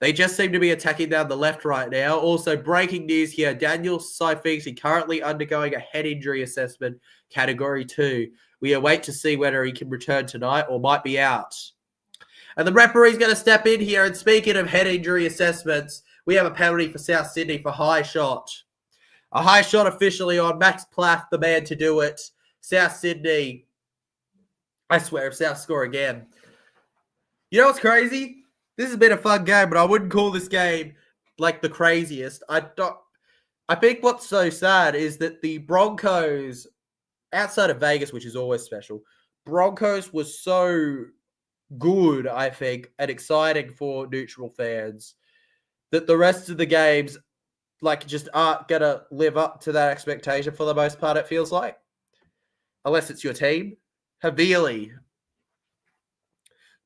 They just seem to be attacking down the left right now. Also, breaking news here. Daniel Saifiti currently undergoing a head injury assessment, Category 2. We await to see whether he can return tonight or might be out. And the referee's going to step in here. And speaking of head injury assessments, we have a penalty for South Sydney for high shot. A high shot officially on Max Plath, the man to do it. South Sydney. I swear, if South score again. You know what's crazy? This has been a fun game, but I wouldn't call this game like the craziest. I think what's so sad is that the Broncos, outside of Vegas, which is always special, Broncos was so good, I think, and exciting for neutral fans that the rest of the games just aren't going to live up to that expectation for the most part, it feels like. Unless it's your team. Havili.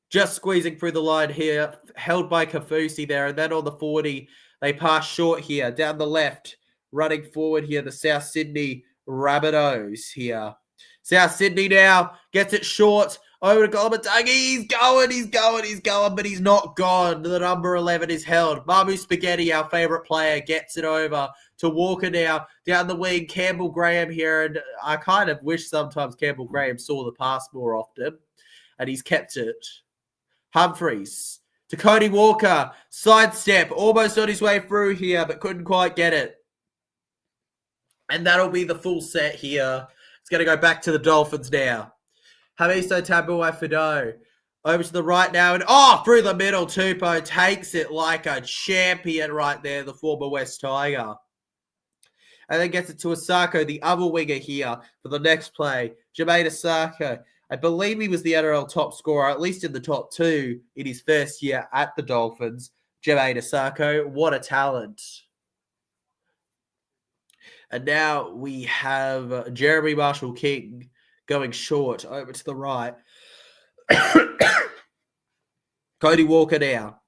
Just squeezing through the line here, held by Kafusi there. And then on the 40, they pass short here, down the left, running forward here, the South Sydney Rabbitohs here. South Sydney now gets it short, over to Kolomatagi. He's going, but he's not gone. The number 11 is held. Mamu Spaghetti, our favourite player, gets it over to Walker now, down the wing. Campbell Graham here, and I kind of wish sometimes Campbell Graham saw the pass more often, and he's kept it. Humphreys to Cody Walker. Sidestep. Almost on his way through here, but couldn't quite get it. And that'll be the full set here. It's going to go back to the Dolphins now. Hamiso Tabuai-Fidow. Over to the right now. And through the middle. Tupou takes it like a champion right there, the former West Tiger. And then gets it to Asako, the other winger here for the next play. Jermaine Asako. I believe he was the NRL top scorer, at least in the top 2 in his first year at the Dolphins. Jermaine Asako, what a talent. And now we have Jeremy Marshall-King going short over to the right. Cody Walker now.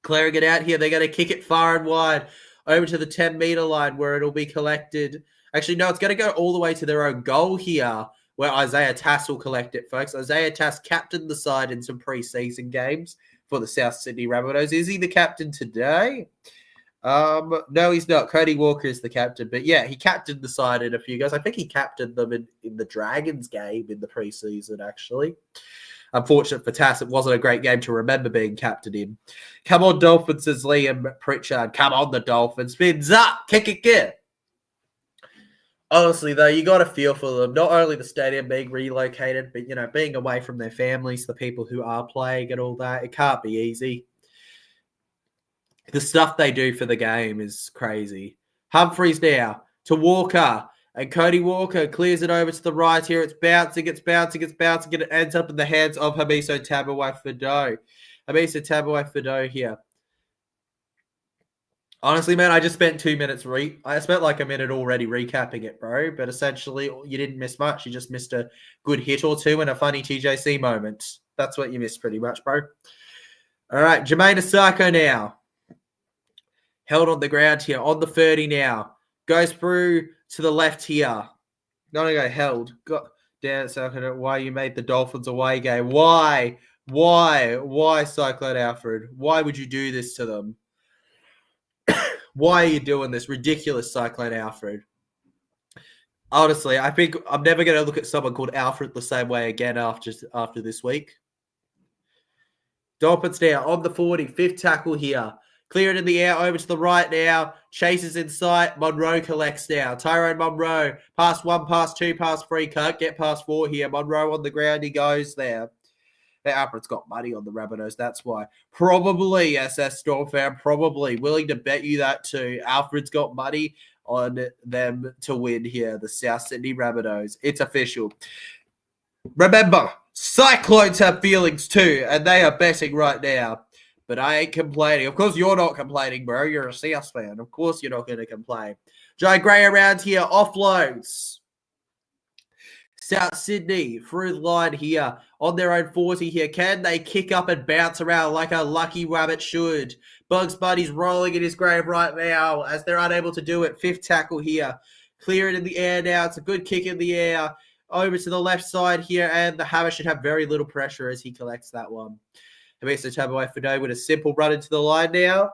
Clearing it out here. They're going to kick it far and wide over to the 10-metre line where it'll be collected. Actually, no, it's going to go all the way to their own goal here, where Isaiah Tass will collect it, folks. Isaiah Tass captained the side in some preseason games for the South Sydney Rabbitohs. Is he the captain today? No, he's not. Cody Walker is the captain, but yeah, he captained the side in a few games. I think he captained them in the Dragons game in the preseason, actually. Unfortunate for Tass, it wasn't a great game to remember being captain in. Come on, Dolphins, says Liam Pritchard. Come on, the Dolphins. Spins up. Kick it, get. Honestly, though, you got to feel for them. Not only the stadium being relocated, but, being away from their families, the people who are playing and all that. It can't be easy. The stuff they do for the game is crazy. Humphreys now to Walker. And Cody Walker clears it over to the right here. It's bouncing. It ends up in the hands of Hamiso Tabuai-Fidow. Hamiso Tabuai-Fidow here. Honestly, man, I just spent 2 minutes. I spent like a minute already recapping it, bro. But essentially, you didn't miss much. You just missed a good hit or two and a funny TJC moment. That's what you missed pretty much, bro. All right, Jermaine Asako now. Held on the ground here. On the 30 now. Goes through to the left here. Not to go held. Got down Asako. Why you made the Dolphins away game. Why, Cyclone Alfred? Why would you do this to them? Why are you doing this? Ridiculous, Cyclone Alfred. Honestly, I think I'm never going to look at someone called Alfred the same way again after this week. Dolphins now on the 40. Fifth tackle here. Clear it in the air over to the right now. Chases in sight. Monroe collects now. Tyrone Monroe. Pass 1, pass 2, pass 3. Can't get past 4 here. Monroe on the ground. He goes there. Alfred's got money on the Rabbitohs, that's why. Probably, SS Storm fan, probably. Willing to bet you that too. Alfred's got money on them to win here, the South Sydney Rabbitohs. It's official. Remember, Cyclones have feelings too, and they are betting right now. But I ain't complaining. Of course, you're not complaining, bro. You're a South fan. Of course, you're not going to complain. Jai Gray around here, offloads. South Sydney through the line here on their own 40 here. Can they kick up and bounce around like a lucky rabbit should? Bugs Bunny's rolling in his grave right now as they're unable to do it. Fifth tackle here. Clear it in the air now. It's a good kick in the air. Over to the left side here, and the Hammer should have very little pressure as he collects that one. Hamiso Tabuai-Fidow with a simple run into the line now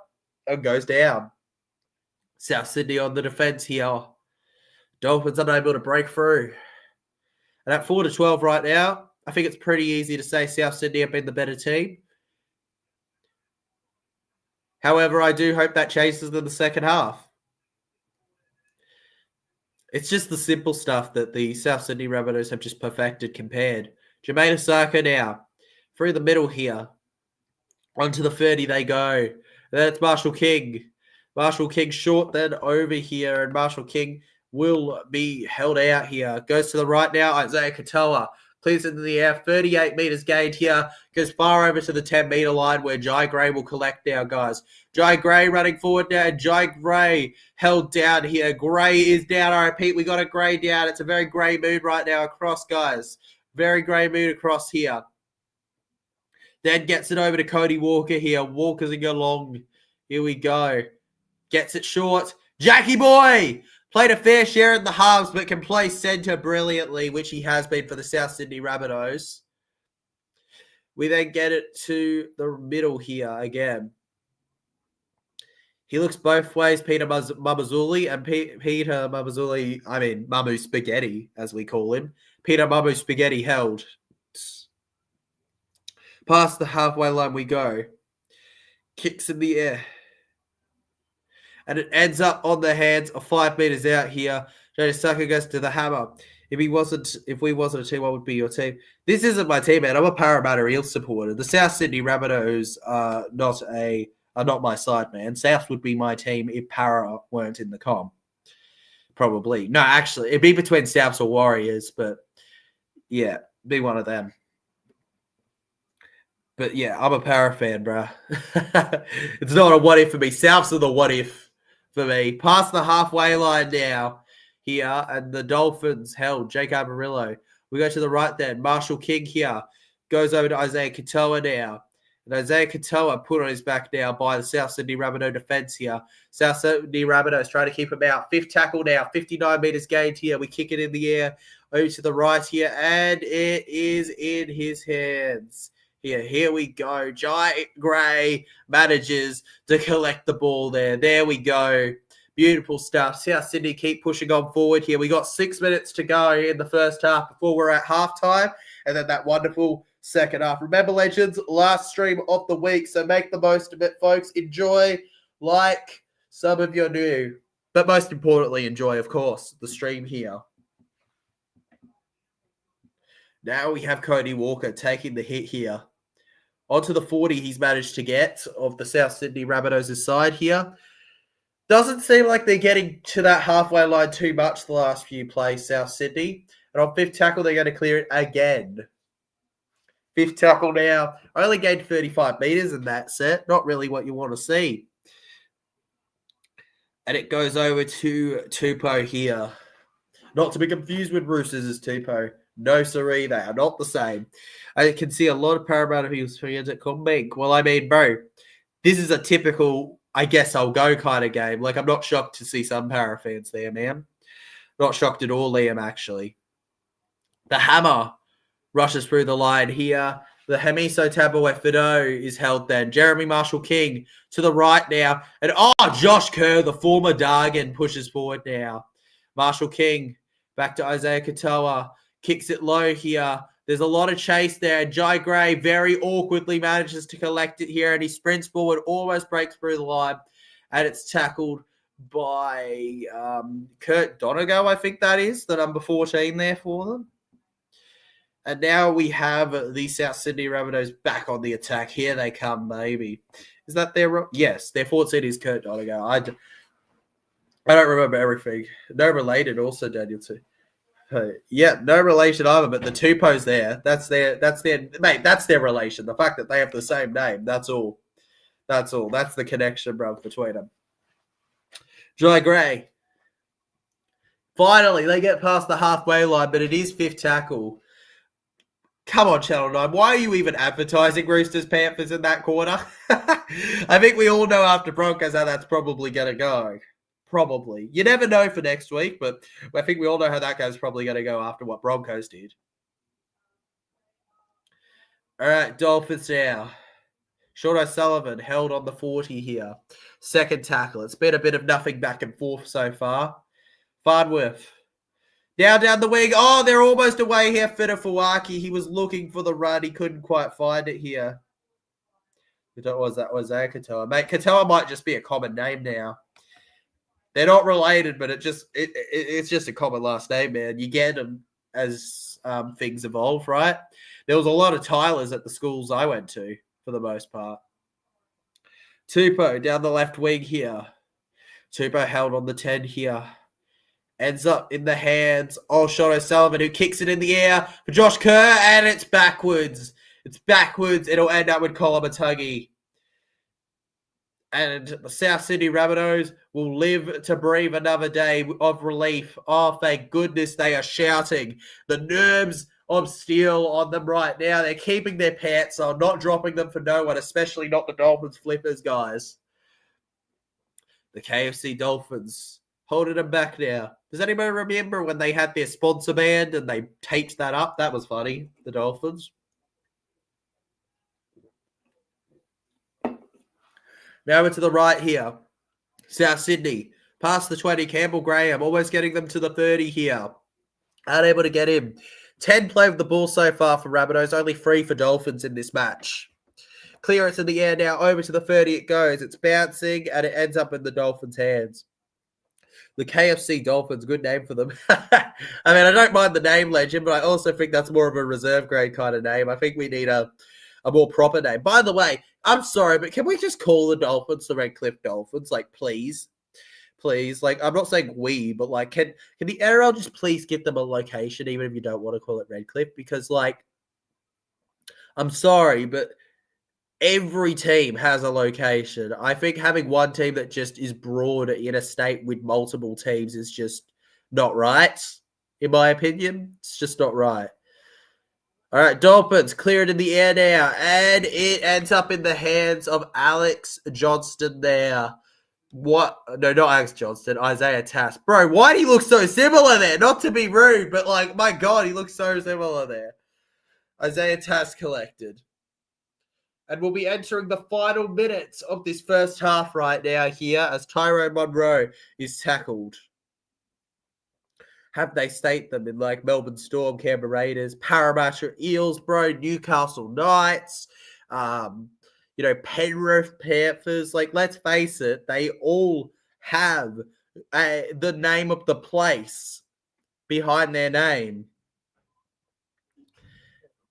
and goes down. South Sydney on the defense here. Dolphins unable to break through. And at 4-12 right now, I think it's pretty easy to say South Sydney have been the better team. However, I do hope that changes in the second half. It's just the simple stuff that the South Sydney Rabbitohs have just perfected compared. Jermaine Asako now. Through the middle here. Onto the 30 they go. That's Marshall King. Marshall King short then over here. And Marshall King will be held out here. Goes to the right now. Isaiah Katoa clears into the air. 38 metres gained here. Goes far over to the 10-metre line where Jai Gray will collect now, guys. Jai Gray running forward now. Jai Gray held down here. Gray is down. I repeat, we got a Gray down. It's a very grey mood right now across, guys. Very grey mood across here. Then gets it over to Cody Walker here. Walker's along. Here we go. Gets it short. Jackie Boy! Played a fair share in the halves, but can play centre brilliantly, which he has been for the South Sydney Rabbitohs. We then get it to the middle here again. He looks both ways, Peter Mamazuli, and Peter Mamazuli, Mamu Spaghetti, as we call him. Peter Mamu Spaghetti held. Past the halfway line we go. Kicks in the air. And it ends up on the hands of 5 metres out here. Jay Sucker goes to the Hammer. If we wasn't a team, what would be your team? This isn't my team, man. I'm a Parramatta Eels supporter. The South Sydney Rabbitohs are not my side, man. South would be my team if Para weren't in the comp. Probably. No, actually, it'd be between Souths or Warriors, but yeah, be one of them. But yeah, I'm a Para fan, bro. It's not a what if for me. Souths are the what if for me. Past the halfway line now here, and the Dolphins held. Jake Amarillo. We go to the right then. Marshall King here. Goes over to Isaiah Katoa now. And Isaiah Katoa put on his back now by the South Sydney Rabbitoh defense here. South Sydney Rabbitohs trying to keep him out. Fifth tackle now. 59 metres gained here. We kick it in the air over to the right here. And it is in his hands. Here we go. Jai Gray manages to collect the ball there. There we go. Beautiful stuff. South Sydney keep pushing on forward here. We got 6 minutes to go in the first half before we're at halftime. And then that wonderful second half. Remember, legends, last stream of the week. So make the most of it, folks. Enjoy, like some of you new. But most importantly, enjoy, of course, the stream here. Now we have Cody Walker taking the hit here. Onto the 40 he's managed to get of the South Sydney Rabbitohs' side here. Doesn't seem like they're getting to that halfway line too much the last few plays, South Sydney. And on fifth tackle, they're going to clear it again. Fifth tackle now. Only gained 35 metres in that set. Not really what you want to see. And it goes over to Tupou here. Not to be confused with Roosters as Tupou. No, siree, they are not the same. I can see a lot of Parramatta fans that call Mink. Well, I mean, bro, this is a typical, I guess I'll go kind of game. Like, I'm not shocked to see some Para fans there, man. Not shocked at all, Liam, actually. The hammer rushes through the line here. The Hamiso Tabuai-Fidow is held then. Jeremy Marshall-King to the right now. And, Josh Kerr, the former Dargan, pushes forward now. Marshall-King back to Isaiah Katoa. Kicks it low here. There's a lot of chase there. Jai Gray very awkwardly manages to collect it here, and he sprints forward, almost breaks through the line, and it's tackled by Kurt Donegal, I think that is, the number 14 there for them. And now we have the South Sydney Rabbitohs back on the attack. Here they come, maybe. Is that their... Yes, their 14 is Kurt Donegal. I don't remember everything. No related also, Daniel, too. Yeah, no relation either, but the Tupou's there. That's their mate, that's their relation. The fact that they have the same name, that's all. That's all. That's the connection, bro, between them. Jai Gray. Finally, they get past the halfway line, but it is fifth tackle. Come on, Channel 9. Why are you even advertising Roosters Panthers in that corner? I think we all know after Broncos how that's probably going to go. Probably. You never know for next week, but I think we all know how that game's probably going to go after what Broncos did. All right, Dolphins now. Sean O'Sullivan held on the 40 here. Second tackle. It's been a bit of nothing back and forth so far. Farnworth. Down the wing. Oh, they're almost away here. Fitafawaki. He was looking for the run. He couldn't quite find it here. That was Katoa. Mate, Katoa might just be a common name now. They're not related, but it's just a common last name, man. You get them as things evolve, right? There was a lot of Tylers at the schools I went to, for the most part. Tupou down the left wing here. Tupou held on the 10 here. Ends up in the hands of Sean O'Sullivan, who kicks it in the air for Josh Kerr, and it's backwards. It's backwards. It'll end up with Colomatuggy. And the South Sydney Rabbitohs will live to breathe another day of relief. Oh, thank goodness they are shouting. The nerves of steel on them right now. They're keeping their pants on, not dropping them for no one, especially not the Dolphins flippers, guys. The KFC Dolphins holding them back now. Does anybody remember when they had their sponsor band and they taped that up? That was funny, the Dolphins. Now over to the right here. South Sydney. Past the 20. Campbell Graham. Almost getting them to the 30 here. Unable to get him. 10 play with the ball so far for Rabbitohs. Only 3 for Dolphins in this match. Clearance in the air now. Over to the 30 it goes. It's bouncing and it ends up in the Dolphins' hands. The KFC Dolphins. Good name for them. I mean, I don't mind the name, Legend, but I also think that's more of a reserve grade kind of name. I think we need a more proper name. By the way, I'm sorry, but can we just call the Dolphins the Redcliffe Dolphins? Like, please. Please. Like, I'm not saying we, but, like, can the NRL just please give them a location, even if you don't want to call it Redcliffe? Because, like, I'm sorry, but every team has a location. I think having one team that just is broad in a state with multiple teams is just not right, in my opinion. It's just not right. All right, Dolphins clear it in the air now, and it ends up in the hands of Alex Johnston there. What? No, not Alex Johnston, Isaiah Tass. Bro, why do he look so similar there? Not to be rude, but, like, my God, he looks so similar there. Isaiah Tass collected. And we'll be entering the final minutes of this first half right now here as Tyrone Munro is tackled. Have they state them in like Melbourne Storm, Canberra Raiders, Parramatta Eels, bro, Newcastle Knights, Penrith Panthers. Like, let's face it, they all have the name of the place behind their name.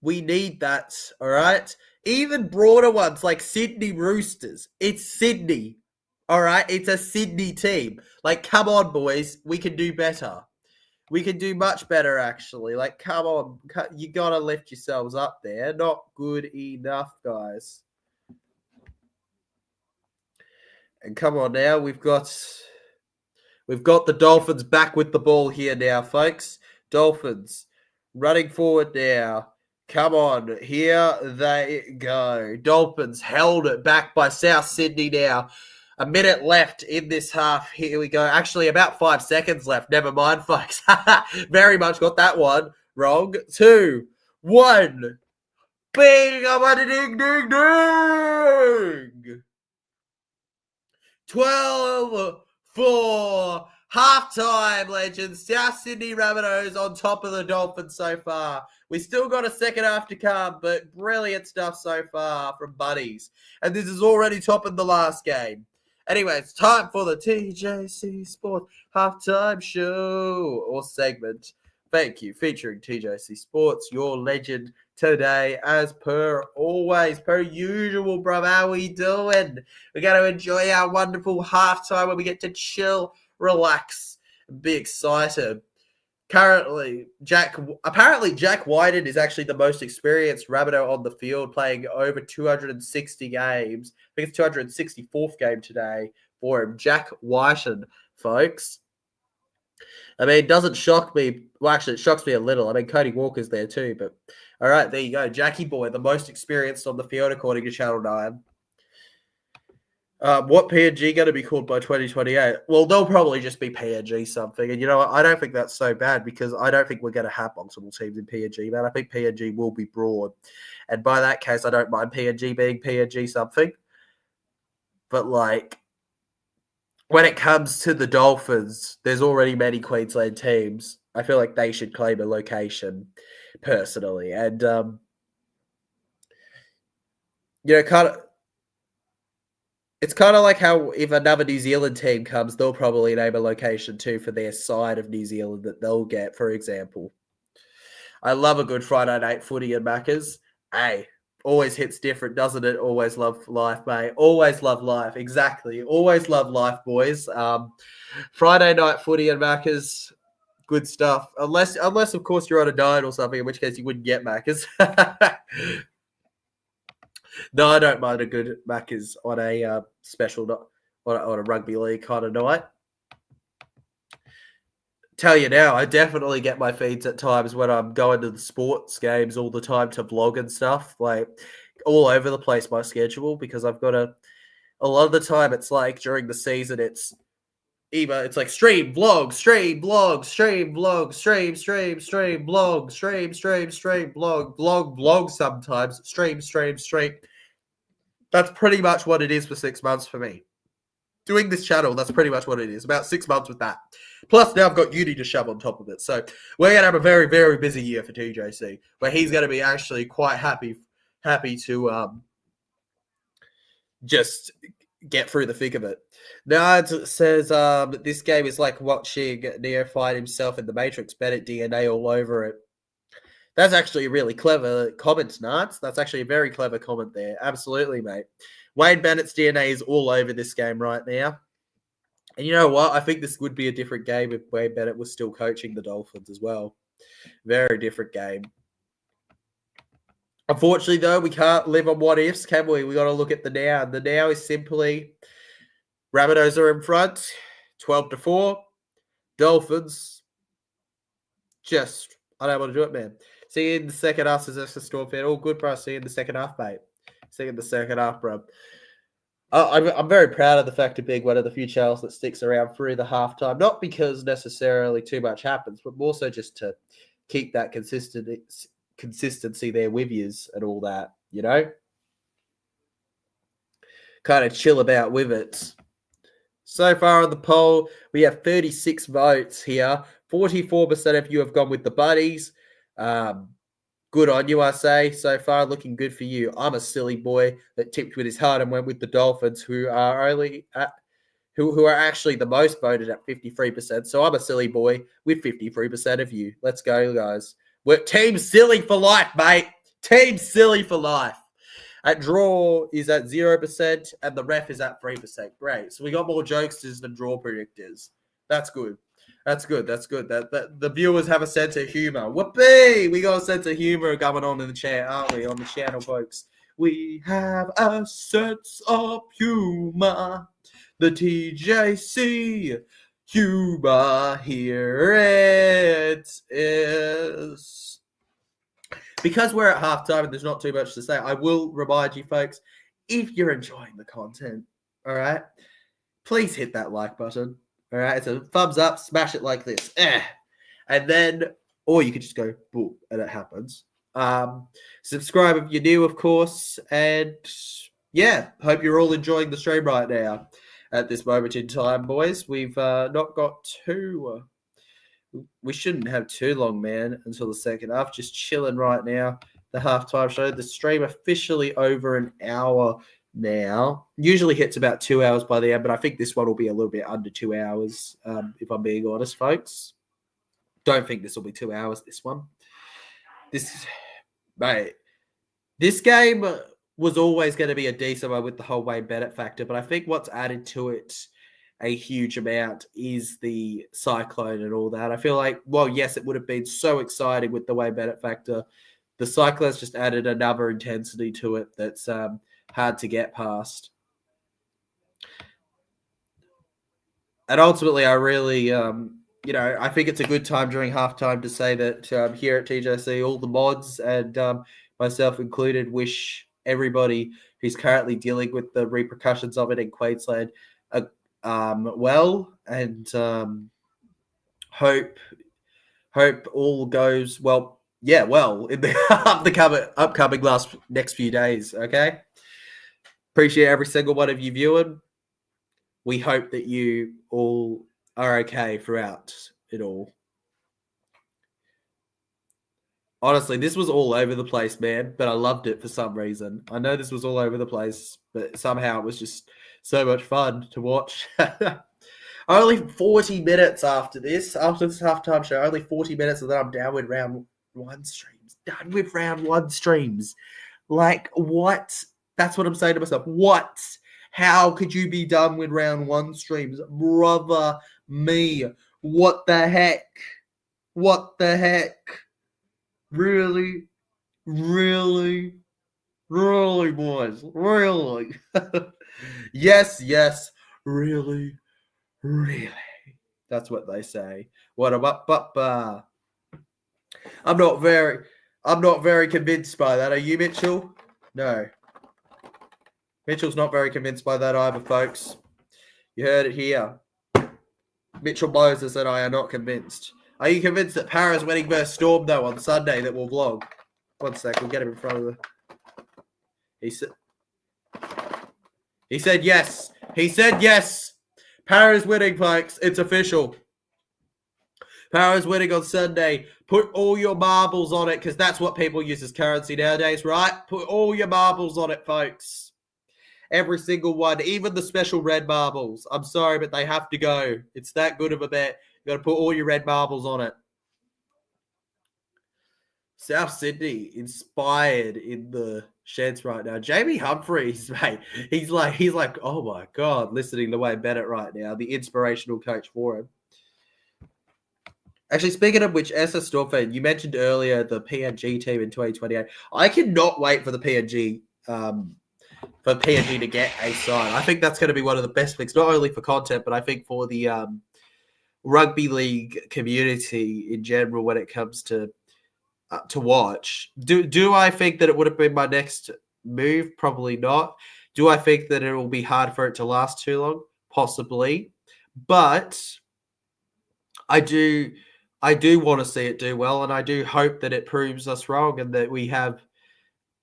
We need that, all right? Even broader ones like Sydney Roosters. It's Sydney, all right? It's a Sydney team. Like, come on, boys. We can do better. We can do much better, actually. Like, come on. You got to lift yourselves up there. Not good enough, guys. And come on now. We've got the Dolphins back with the ball here now, folks. Dolphins running forward now. Come on. Here they go. Dolphins held it back by South Sydney now. A minute left in this half. Here we go. Actually, about 5 seconds left. Never mind, folks. Very much got that one wrong. 2, 1. Bing! I'm on a ding, ding, ding! 12-4. Halftime, legends. South Sydney Rabbitohs on top of the Dolphins so far. We still got a second half to come, but brilliant stuff so far from Buddies. And this is already topping the last game. Anyway, it's time for the TJC Sports Halftime Show or segment. Thank you. Featuring TJC Sports, your legend today, as per always, per usual, bro. How we doing? We're going to enjoy our wonderful halftime where we get to chill, relax, and be excited. Currently, Jack Whiten is actually the most experienced Rabbitoh on the field, playing over 260 games. I think it's 264th game today for him. Jack Whiten, folks. I mean, it doesn't shock me. Well, actually, it shocks me a little. I mean, Cody Walker's there too. But, all right, there you go. Jackie Boy, the most experienced on the field, according to Channel 9. What PNG going to be called by 2028? Well, they'll probably just be PNG something. And you know what? I don't think that's so bad because I don't think we're going to have multiple teams in PNG, man. I think PNG will be broad. And by that case, I don't mind PNG being PNG something. But, like, when it comes to the Dolphins, there's already many Queensland teams. I feel like they should claim a location, personally. And, it's kind of like how if another New Zealand team comes, they'll probably name a location too for their side of New Zealand that they'll get, for example. I love a good Friday night footy and Maccas. Hey, always hits different, doesn't it? Always love life, mate. Always love life. Exactly. Always love life, boys. Friday night footy and Maccas, good stuff. Unless of course you're on a diet or something, in which case you wouldn't get Maccas. No, I don't mind a good Maccas on a special on a rugby league kind of night. Tell you now, I definitely get my feeds at times when I'm going to the sports games all the time to vlog and stuff, like all over the place my schedule because I've got a lot of the time it's like during the season it's like stream, vlog, stream, vlog, stream, vlog, stream, vlog, stream, vlog, vlog sometimes, stream. That's pretty much what it is for 6 months for me. Doing this channel, that's pretty much what it is. About 6 months with that. Plus, now I've got uni to shove on top of it. So we're going to have a very, very busy year for TJC, where he's going to be actually quite happy to just get through the thick of it. Now it says this game is like watching Neo find himself in the Matrix, Bennett DNA all over it. That's actually a really clever comment, Nards. That's actually a very clever comment there. Absolutely, mate. Wayne Bennett's DNA is all over this game right now. And you know what? I think this would be a different game if Wayne Bennett was still coaching the Dolphins as well. Very different game. Unfortunately, though, we can't live on what ifs, can we? We got to look at the now. The now is simply Rabbitohs are in front, 12-4. Dolphins just, I don't want to do it, man. See you in the second half, as a Storm fan. All good, bro. See you in the second half, mate. See you in the second half, bro. I'm very proud of the fact of being one of the few channels that sticks around through the halftime. Not because necessarily too much happens, but more so just to keep that consistency there with yous and all that, you know? kind of chill about with it. So far on the poll, we have 36 votes here. 44% of you have gone with the buddies. Good on you, I say. So far, looking good for you. I'm a silly boy that tipped with his heart and went with the Dolphins, who are who are actually the most voted at 53%. So I'm a silly boy with 53% of you. Let's go, guys. We're Team Silly for life, mate. Team Silly for life. At draw is at 0%, and the ref is at 3%. Great. So we got more jokesters than draw predictors. That's good. That's good. That the viewers have a sense of humor. Whoopee! We got a sense of humor going on in the chat, aren't we? On the channel, folks. We have a sense of humor. The TJC humor. Here it is. Because we're at halftime and there's not too much to say, I will remind you, folks, if you're enjoying the content, all right, please hit that like button. All right, it's a thumbs up, smash it like this. And then, or you could just go, boom, and it happens. Subscribe if you're new, of course. And yeah, hope you're all enjoying the stream right now at this moment in time, boys. We've not got too... we shouldn't have too long, man, until the second half. Just chilling right now. The halftime show. The stream officially over an hour now. Usually hits about 2 hours by the end, but I think this one will be a little bit under 2 hours, if I'm being honest, folks. Don't think this will be 2 hours, this one. This game was always going to be a decent one with the whole Wayne Bennett factor, but I think what's added to it a huge amount is the cyclone and all that. I feel like, well, yes, it would have been so exciting with the Wayne Bennett factor. The cyclone's just added another intensity to it that's hard to get past. And ultimately, I really, I think it's a good time during halftime to say that here at TJC, all the mods and myself included wish everybody who's currently dealing with the repercussions of it in Queensland well, and hope all goes well. Yeah, well, in the upcoming next few days. Okay, appreciate every single one of you viewing. We hope that you all are okay throughout it all. Honestly, this was all over the place, man, but I loved it for some reason. I know this was all over the place, but somehow it was just so much fun to watch. Only 40 minutes after this halftime show, only 40 minutes, and then I'm down with round one streams. Done with round one streams. Like, what? That's what I'm saying to myself. What? How could you be done with round one streams? Brother me. What the heck? What the heck? Really? Really? Really, boys? Really? Yes. Really? Really? That's what they say. What about I'm not very convinced by that. Are you, Mitchell? No. Mitchell's not very convinced by that either, folks. You heard it here. Mitchell Moses and I are not convinced. Are you convinced that Para's winning versus Storm, though, on Sunday that we'll vlog? 1 sec, we'll get him in front of the... He said yes. He said yes. Para's winning, folks. It's official. Para's winning on Sunday. Put all your marbles on it, because that's what people use as currency nowadays, right? Put all your marbles on it, folks. Every single one, even the special red marbles. I'm sorry, but they have to go. It's that good of a bet. You got to put all your red marbles on it. South Sydney inspired in the sheds right now. Jamie Humphries, mate. He's like, oh my God, listening to Wayne Bennett right now, the inspirational coach for him. Actually, speaking of which, SS Stormfan, you mentioned earlier the PNG team in 2028. I cannot wait for the PNG to get a sign. I think that's going to be one of the best things, not only for content, but I think for the rugby league community in general when it comes to watch. Do I think that it would have been my next move? Probably not. Do I think that it will be hard for it to last too long? Possibly. But I do want to see it do well, and I do hope that it proves us wrong and that we have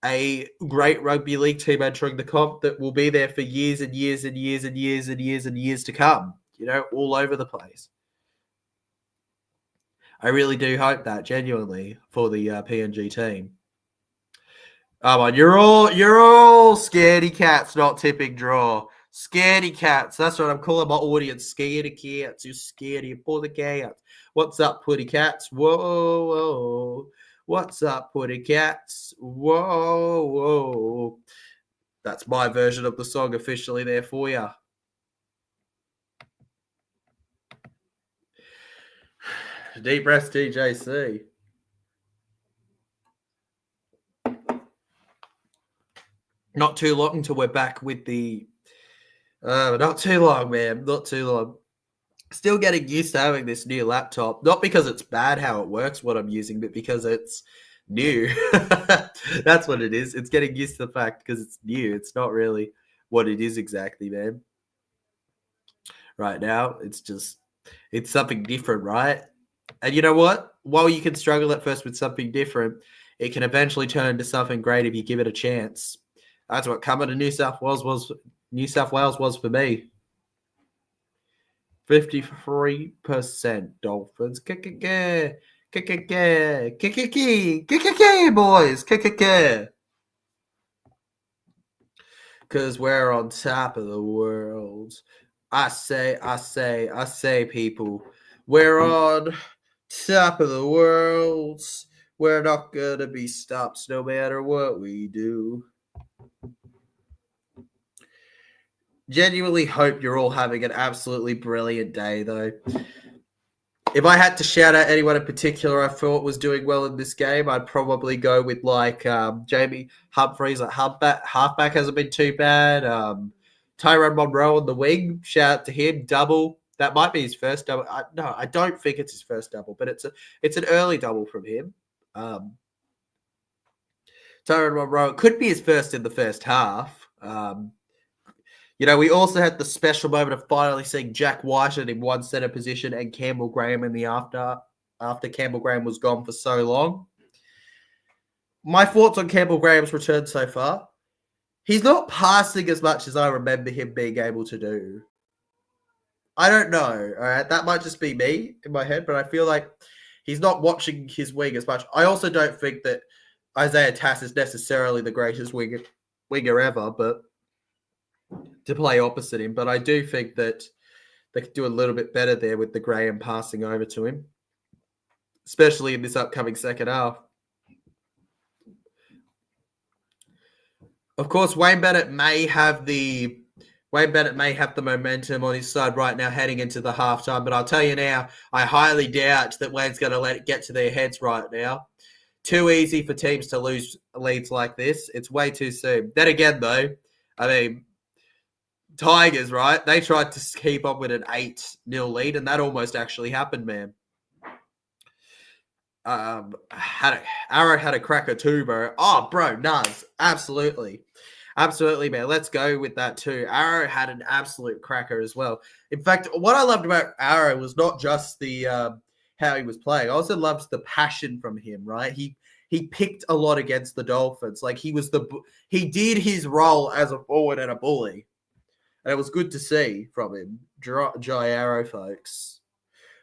a great rugby league team entering the comp that will be there for years and years and years and years and years and years to come, all over the place. I really do hope that, genuinely, for the PNG team. Oh, on, you're all scaredy cats, not tipping draw. Scaredy cats. That's what I'm calling my audience. Scaredy cats. You're scaredy for the cats. What's up, putty cats? Whoa, whoa. What's up, putty cats? Whoa, whoa. That's my version of the song officially there for you. Deep breaths, TJC. Not too long until we're back with the... not too long, man. Not too long. Still getting used to having this new laptop. Not because it's bad how it works, what I'm using, but because it's new. That's what it is. It's getting used to the fact because it's new. It's not really what it is exactly, man. Right now, it's something different, right? And you know what? While you can struggle at first with something different, it can eventually turn into something great if you give it a chance. That's what coming to New South Wales was for me. 53% Dolphins. Boys. Because we're on top of the world. I say, people. We're on top of the world. We're not going to be stopped no matter what we do. Genuinely hope you're all having an absolutely brilliant day, though. If I had to shout out anyone in particular I thought was doing well in this game, I'd probably go with Jamie Humphreys. Halfback hasn't been too bad. Tyrone Monroe on the wing, shout out to him. Double. That might be his first double. No, I don't think it's his first double, but it's an early double from him. Tyrone Monroe, it could be his first in the first half. We also had the special moment of finally seeing Jack Whiten in one center position and Campbell Graham in the after Campbell Graham was gone for so long. My thoughts on Campbell Graham's return so far. He's not passing as much as I remember him being able to do. I don't know. All right, that might just be me in my head, but I feel like he's not watching his wing as much. I also don't think that Isaiah Tass is necessarily the greatest winger ever, but to play opposite him. But I do think that they could do a little bit better there with the Graham passing over to him, especially in this upcoming second half. Of course, Wayne Bennett may have the momentum on his side right now heading into the halftime, but I'll tell you now, I highly doubt that Wayne's going to let it get to their heads right now. Too easy for teams to lose leads like this. It's way too soon. Then again, though, I mean, Tigers, right? They tried to keep up with an 8-0 lead, and that almost actually happened, man. Arrow had a cracker too, bro. Oh, bro, Nuz. Absolutely. Absolutely, man. Let's go with that too. Arrow had an absolute cracker as well. In fact, what I loved about Arrow was not just the how he was playing. I also loved the passion from him, right? He picked a lot against the Dolphins. Like he did his role as a forward and a bully. And it was good to see from him. Jai Arrow, folks.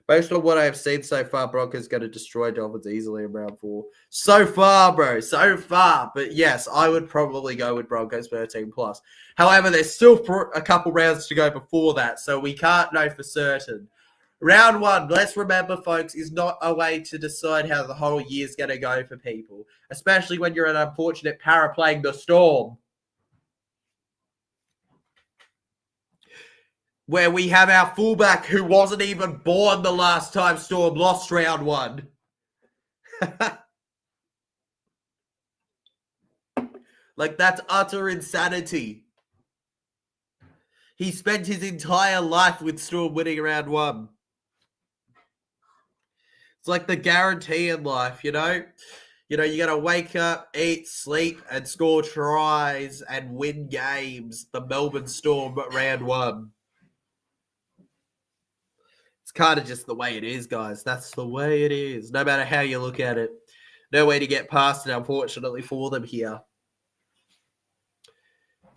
Based on what I have seen so far, Broncos going to destroy Dolphins easily in round 4. So far, bro. So far. But yes, I would probably go with Broncos 13+. However, there's still a couple rounds to go before that, so we can't know for certain. Round 1, let's remember, folks, is not a way to decide how the whole year's going to go for people, especially when you're an unfortunate para playing the Storm, where we have our fullback who wasn't even born the last time Storm lost round 1. Like, that's utter insanity. He spent his entire life with Storm winning round 1. It's like the guarantee in life, you know? You got to wake up, eat, sleep, and score tries and win games. The Melbourne Storm round 1. It's kind of just the way it is, guys. That's the way it is. No matter how you look at it. No way to get past it, unfortunately, for them here.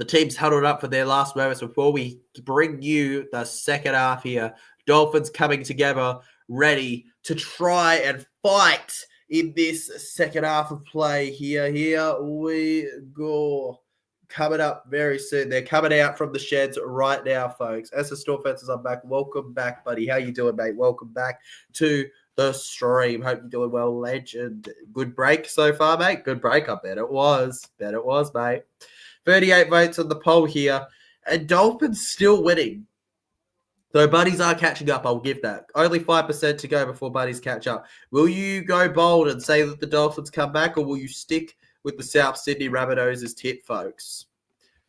The team's huddled up for their last moments before we bring you the second half here. Dolphins coming together, ready to try and fight in this second half of play here. Here we go. Coming up very soon. They're coming out from the sheds right now, folks. As the Storm fences are back, welcome back, buddy. How you doing, mate? Welcome back to the stream. Hope you're doing well, legend. Good break so far, mate. Good break, I bet it was. Bet it was, mate. 38 votes on the poll here, and Dolphins still winning. Though buddies are catching up, I'll give that. Only 5% to go before buddies catch up. Will you go bold and say that the Dolphins come back, or will you stick with the South Sydney Rabbitohs as tip, folks?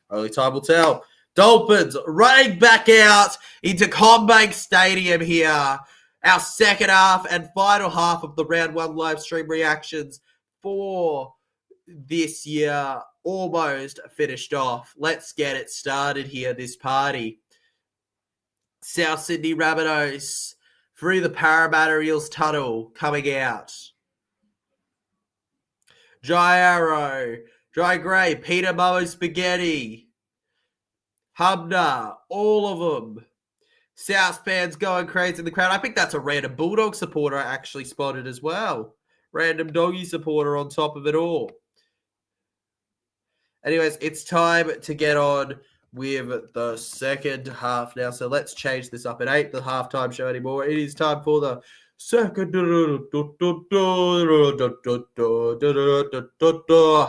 Only time will tell. Dolphins running back out into CommBank Stadium here. Our second half and final half of the round one live stream reactions for this year almost finished off. Let's get it started here, this party. South Sydney Rabbitohs through the Parramatta Eels tunnel coming out. Dry Arrow, Dry Grey, Peter Momo Spaghetti, Humner, all of them. South fans going crazy in the crowd. I think that's a random Bulldog supporter I actually spotted as well. Random doggy supporter on top of it all. Anyways, it's time to get on with the second half now. So let's change this up. It ain't the halftime show anymore. It is time for the second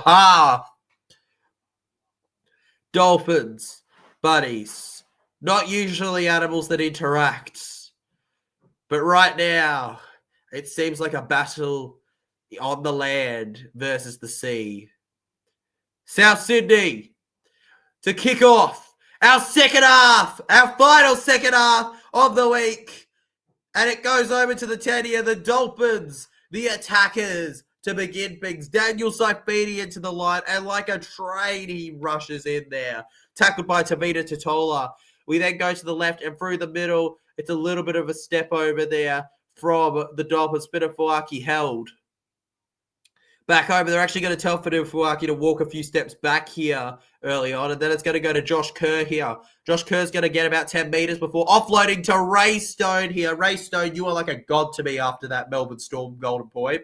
half. Dolphins, buddies, not usually animals that interact, but right now it seems like a battle on the land versus the sea. South Sydney to kick off our second half, our final second half of the week. And it goes over to the 10 here, the Dolphins, the attackers, to begin things. Daniel Saifidi into the line, and like a train, he rushes in there. Tackled by Tavita Totola. We then go to the left and through the middle. It's a little bit of a step over there from the Dolphins. Spinafuaki held. Back over, they're actually going to tell Spinafuaki to walk a few steps back here early on, and then it's going to go to Josh Kerr here. Josh Kerr's going to get about 10 meters before offloading to Ray Stone here. Ray Stone, you are like a god to me after that Melbourne Storm golden point.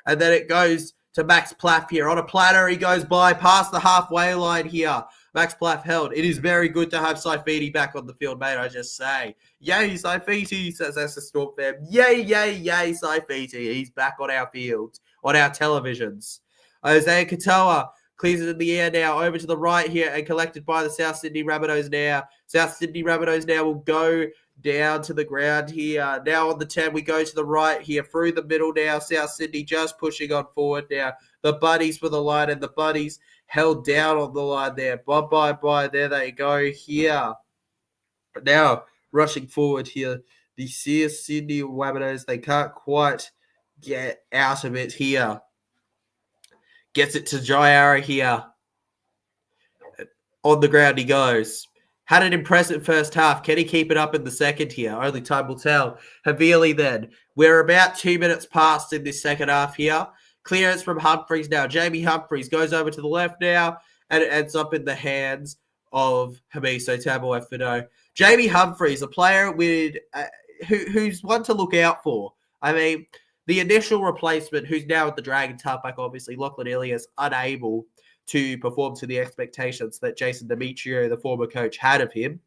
And then it goes to Max Plaff here. On a platter, he goes by past the halfway line here. Max Plaff held. It is very good to have Saifidi back on the field, mate, I just say. Yay, Saifidi, says that's a Storm fan. Yay, yay, yay, Saifidi. He's back on our fields, on our televisions. Isaiah Katoa clears it in the air now, over to the right here and collected by the South Sydney Rabbitohs now. South Sydney Rabbitohs now will go down to the ground here. Now on the 10, we go to the right here, through the middle now. South Sydney just pushing on forward now. The buddies for the line, and the buddies held down on the line there. Bye. There they go here. But now, rushing forward here, the South Sydney Rabbitohs, they can't quite get out of it here. Gets it to Jaira here. On the ground he goes. Had an impressive first half. Can he keep it up in the second here? Only time will tell. Havili then. We're about 2 minutes past in this second half here. Clearance from Humphreys now. Jamie Humphreys goes over to the left now, and it ends up in the hands of Hamiso Tabuai-Fidow. Jamie Humphreys, a player with who's one to look out for. I mean, the initial replacement, who's now at the Dragons halfback, obviously, Lachlan Ilias, unable to perform to the expectations that Jason Demetrio, the former coach, had of him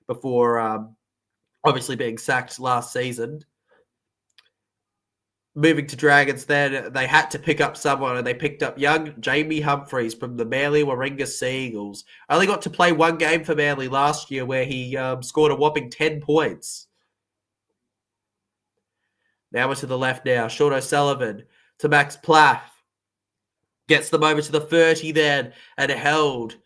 before obviously being sacked last season. Moving to Dragons then, they had to pick up someone, and they picked up young Jamie Humphreys from the Manly Warringah Sea Eagles. Only got to play one game for Manly last year where he scored a whopping 10 points. Now we're to the left now. Sean O'Sullivan to Max Plaff. Gets them over to the 30 then, and held.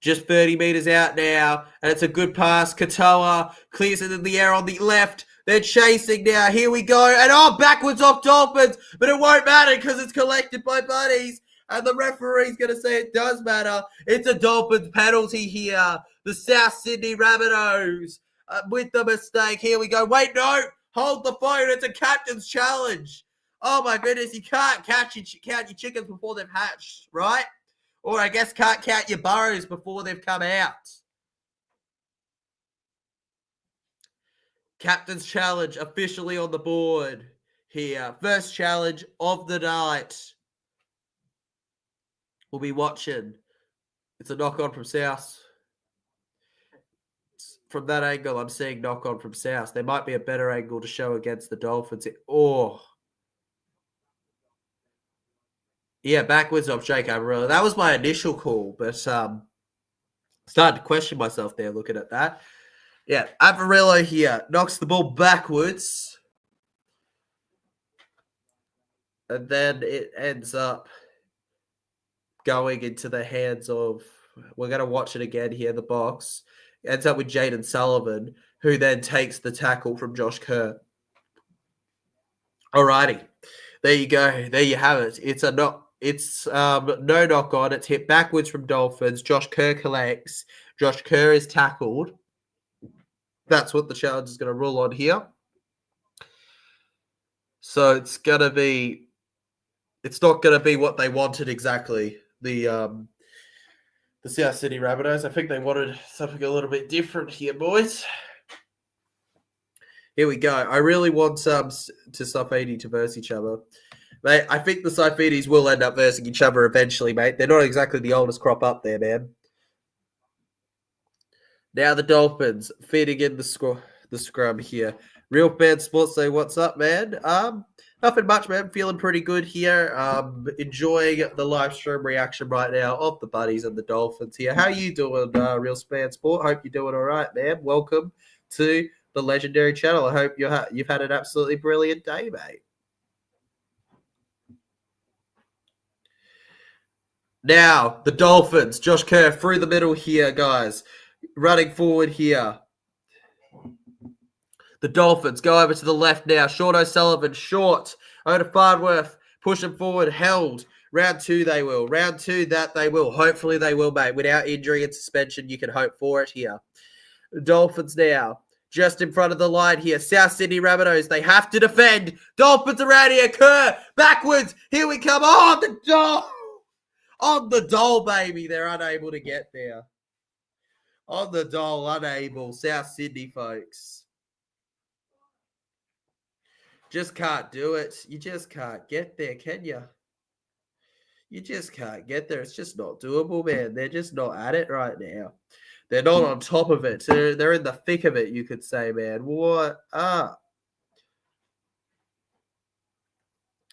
Just 30 meters out now, and it's a good pass. Katoa clears it in the air on the left. They're chasing now. Here we go. And backwards off Dolphins, but it won't matter because it's collected by buddies. And the referee's going to say it does matter. It's a Dolphins penalty here. The South Sydney Rabbitohs with the mistake. Here we go. Wait, no. Hold the phone. It's a captain's challenge. Oh, my goodness. You can't count your chickens before they've hatched, right? Or I guess can't count your burrows before they've come out. Captain's challenge officially on the board here. First challenge of the night. We'll be watching. It's a knock on from South. From that angle, I'm seeing knock on from South. There might be a better angle to show against the Dolphins. Yeah, backwards off Jake Amarillo. That was my initial call, but started to question myself there looking at that. Yeah, Amarillo here knocks the ball backwards. And then it ends up going into the hands of, we're going to watch it again here, the box. Ends up with Jaden Sullivan, who then takes the tackle from Josh Kerr. Alrighty. There you go. There you have it. It's no knock on. It's hit backwards from Dolphins. Josh Kerr collects. Josh Kerr is tackled. That's what the challenge is going to rule on here. So it's not going to be what they wanted exactly. The South Sydney Rabbitohs. I think they wanted something a little bit different here, boys. Here we go. I really want to Saifidi to verse each other. Mate, I think the Saifidis will end up versing each other eventually, mate. They're not exactly the oldest crop up there, man. Now the Dolphins feeding in the scrum here. Real Fan Sports say, what's up, man? Nothing much, man. Feeling pretty good here. Enjoying the live stream reaction right now of the Buddies and the Dolphins here. How you doing, Real Fan Sport? Hope you're doing all right, man. Welcome to the legendary channel. I hope you've had an absolutely brilliant day, mate. Now, the Dolphins. Josh Kerr through the middle here, guys. Running forward here. The Dolphins go over to the left now. Short O'Sullivan, short. Over to Farnworth. Push him forward. Held. Round 2 they will. Round 2 that they will. Hopefully they will, mate. Without injury and suspension, you can hope for it here. The Dolphins now. Just in front of the line here. South Sydney Rabbitohs. They have to defend. Dolphins around here. Kerr. Backwards. Here we come. Oh, the Dole. On the Dole, baby. They're unable to get there. On the Dole, unable. South Sydney, folks. Just can't do it. You just can't get there, can you? You just can't get there. It's just not doable, man. They're just not at it right now. They're not on top of it. They're in the thick of it, you could say, man. What up?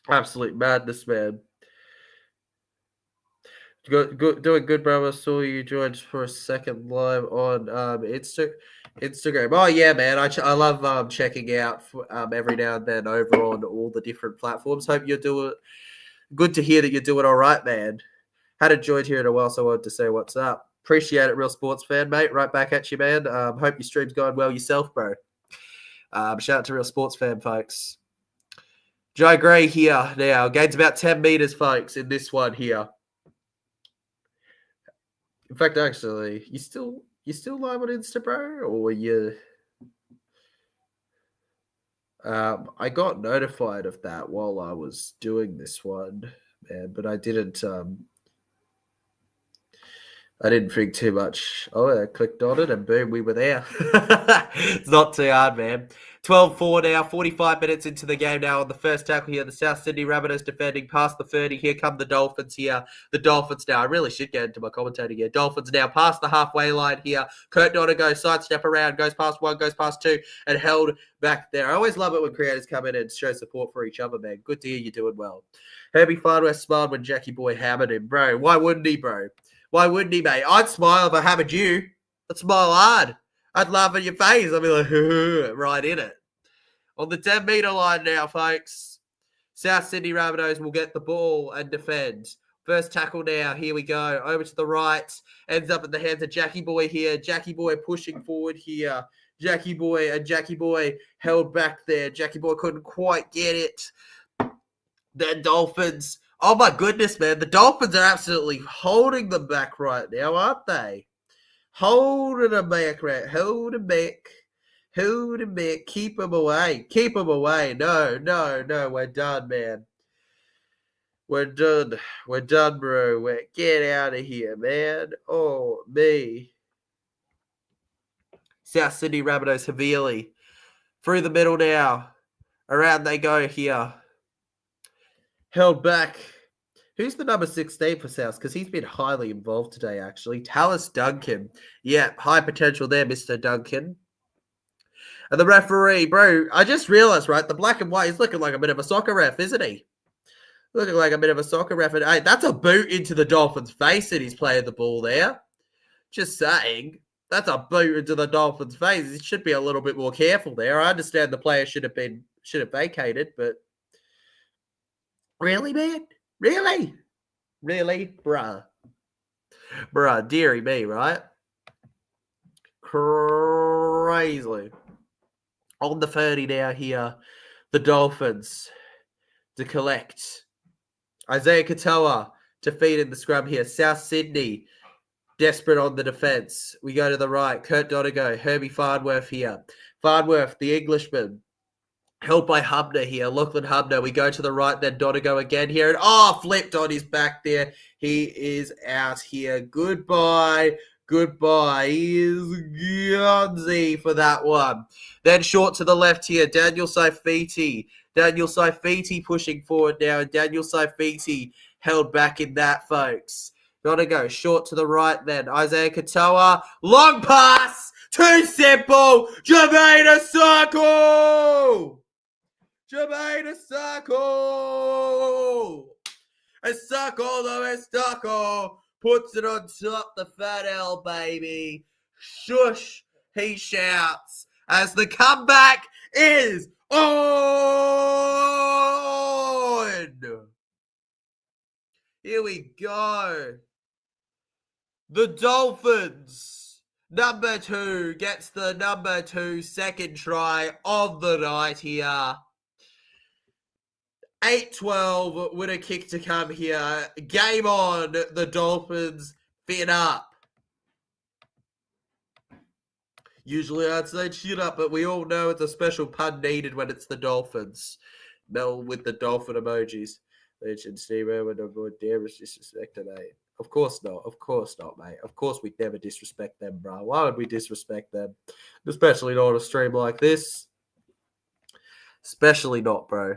Absolute madness, man. Good, doing good, bro. I saw you joined for a second live on Instagram. Oh yeah, man. I love checking out every now and then over on all the different platforms. Hope you're doing good to hear that you're doing all right, man. Had enjoyed here in a while, so I wanted to say what's up. Appreciate it, real sports fan, mate. Right back at you, man. Hope your stream's going well yourself, bro. Shout out to real sports fan, folks. Joe Gray here now. Gains about 10 meters, folks, in this one here. In fact, actually, you still live on Insta, bro? Or you? I got notified of that while I was doing this one, man, but I didn't. I didn't think too much. Oh, I clicked on it and boom, we were there. It's not too hard, man. 12-4 now, 45 minutes into the game now on the first tackle here. The South Sydney Rabbitohs defending past the 30. Here come the Dolphins here. The Dolphins now. I really should get into my commentating here. Dolphins now past the halfway line here. Kurt Donegal sidestep around, goes past 1, goes past 2, and held back there. I always love it when creators come in and show support for each other, man. Good to hear you're doing well. Herbie Farnworth smiled when Jackie Boy hammered him. Bro, why wouldn't he, bro? Why wouldn't he, mate? I'd smile if I hammered you. I'd smile hard. I'd laugh at your face. I'd be like, right in it. On the 10-meter line now, folks. South Sydney Rabbitohs will get the ball and defend. First tackle now. Here we go. Over to the right. Ends up in the hands of Jackie Boy here. Jackie Boy pushing forward here. Jackie Boy held back there. Jackie Boy couldn't quite get it. Then Dolphins. Oh, my goodness, man. The Dolphins are absolutely holding them back right now, aren't they? Holding them back, right? Hold them back. Hold them back. Keep them away. Keep them away. No. We're done, man. We're done. We're done, bro. Get out of here, man. Oh, me. South Sydney Rabbitohs severely. Through the middle now. Around they go here. Held back. Who's the number 16 for South? Because he's been highly involved today, actually. Tallis Duncan. Yeah, high potential there, Mr. Duncan. And the referee, bro, I just realized, right, the black and white, he's looking like a bit of a soccer ref, isn't he? Looking like a bit of a soccer ref. And, hey, that's a boot into the Dolphins' face that he's playing the ball there. Just saying. That's a boot into the Dolphins' face. He should be a little bit more careful there. I understand the player should have vacated, but really, man? Really? Really? Bruh, dearie me, right? Crazy. On the 30 now here, the Dolphins to collect. Isaiah Katoa to feed in the scrum here. South Sydney, desperate on the defence. We go to the right. Kurt Donegal, Herbie Farnworth here. Farnworth, the Englishman. Held by Hubner here. Lachlan Hubner. We go to the right, then Donegal again here. And flipped on his back there. He is out here. Goodbye. He is Gonzi for that one. Then short to the left here. Daniel Saifiti pushing forward now. And Daniel Saifiti held back in that, folks. Donegal short to the right then. Isaiah Katoa. Long pass. Too simple. Jermaine Asako. Asako the Estako. Puts it on top the fat L, baby. Shush, he shouts as the comeback is on. Here we go. The Dolphins, number 2, gets the number 2 second try of the night here. 8-12 with a kick to come here. Game on. The Dolphins fin up. Usually I'd say shit up, but we all know it's a special pun needed when it's the Dolphins. Mel with the dolphin emojis. Legend Steve Irwin, no more dare disrespect today. Of course not, mate. Of course we'd never disrespect them, bro. Why would we disrespect them? Especially not on a stream like this. Especially not, bro.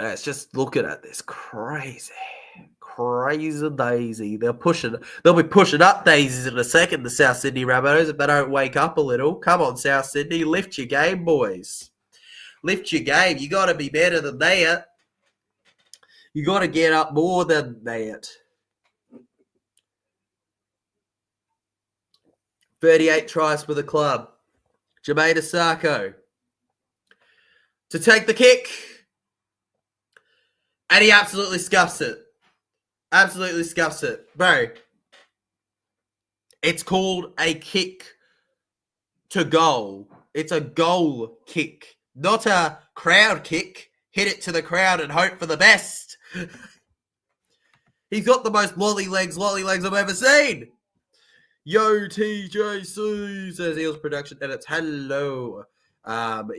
It's just looking at this crazy daisy. They'll be pushing up daisies in a second, the South Sydney Rabbitohs, if they don't wake up a little. Come on, South Sydney, lift your game, boys. Lift your game. You got to be better than that. You got to get up more than that. 38 tries for the club. Jermaine Asako to take the kick. And he absolutely scuffs it. Bro, it's called a kick to goal. It's a goal kick, not a crowd kick. Hit it to the crowd and hope for the best. He's got the most lolly legs I've ever seen. Yo, TJC, says Eels Production. And it's hello,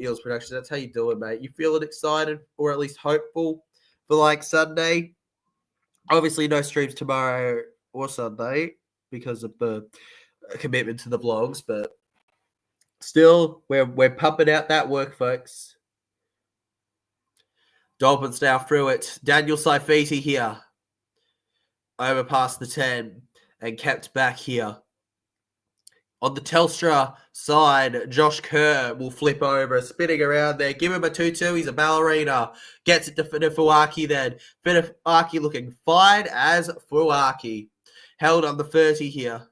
Eels Production. That's how you doing, mate. You feeling excited or at least hopeful for like Sunday? Obviously no streams tomorrow or Sunday because of the commitment to the vlogs, but still we're pumping out that work, folks. Dolphins now through it. Daniel Saifiti here. Over past the 10 and kept back here. On the Telstra side, Josh Kerr will flip over, spinning around there. Give him a 2-2. He's a ballerina. Gets it to Finufuaki then. Finufuaki looking fine as Fuaki. Held on the 30 here.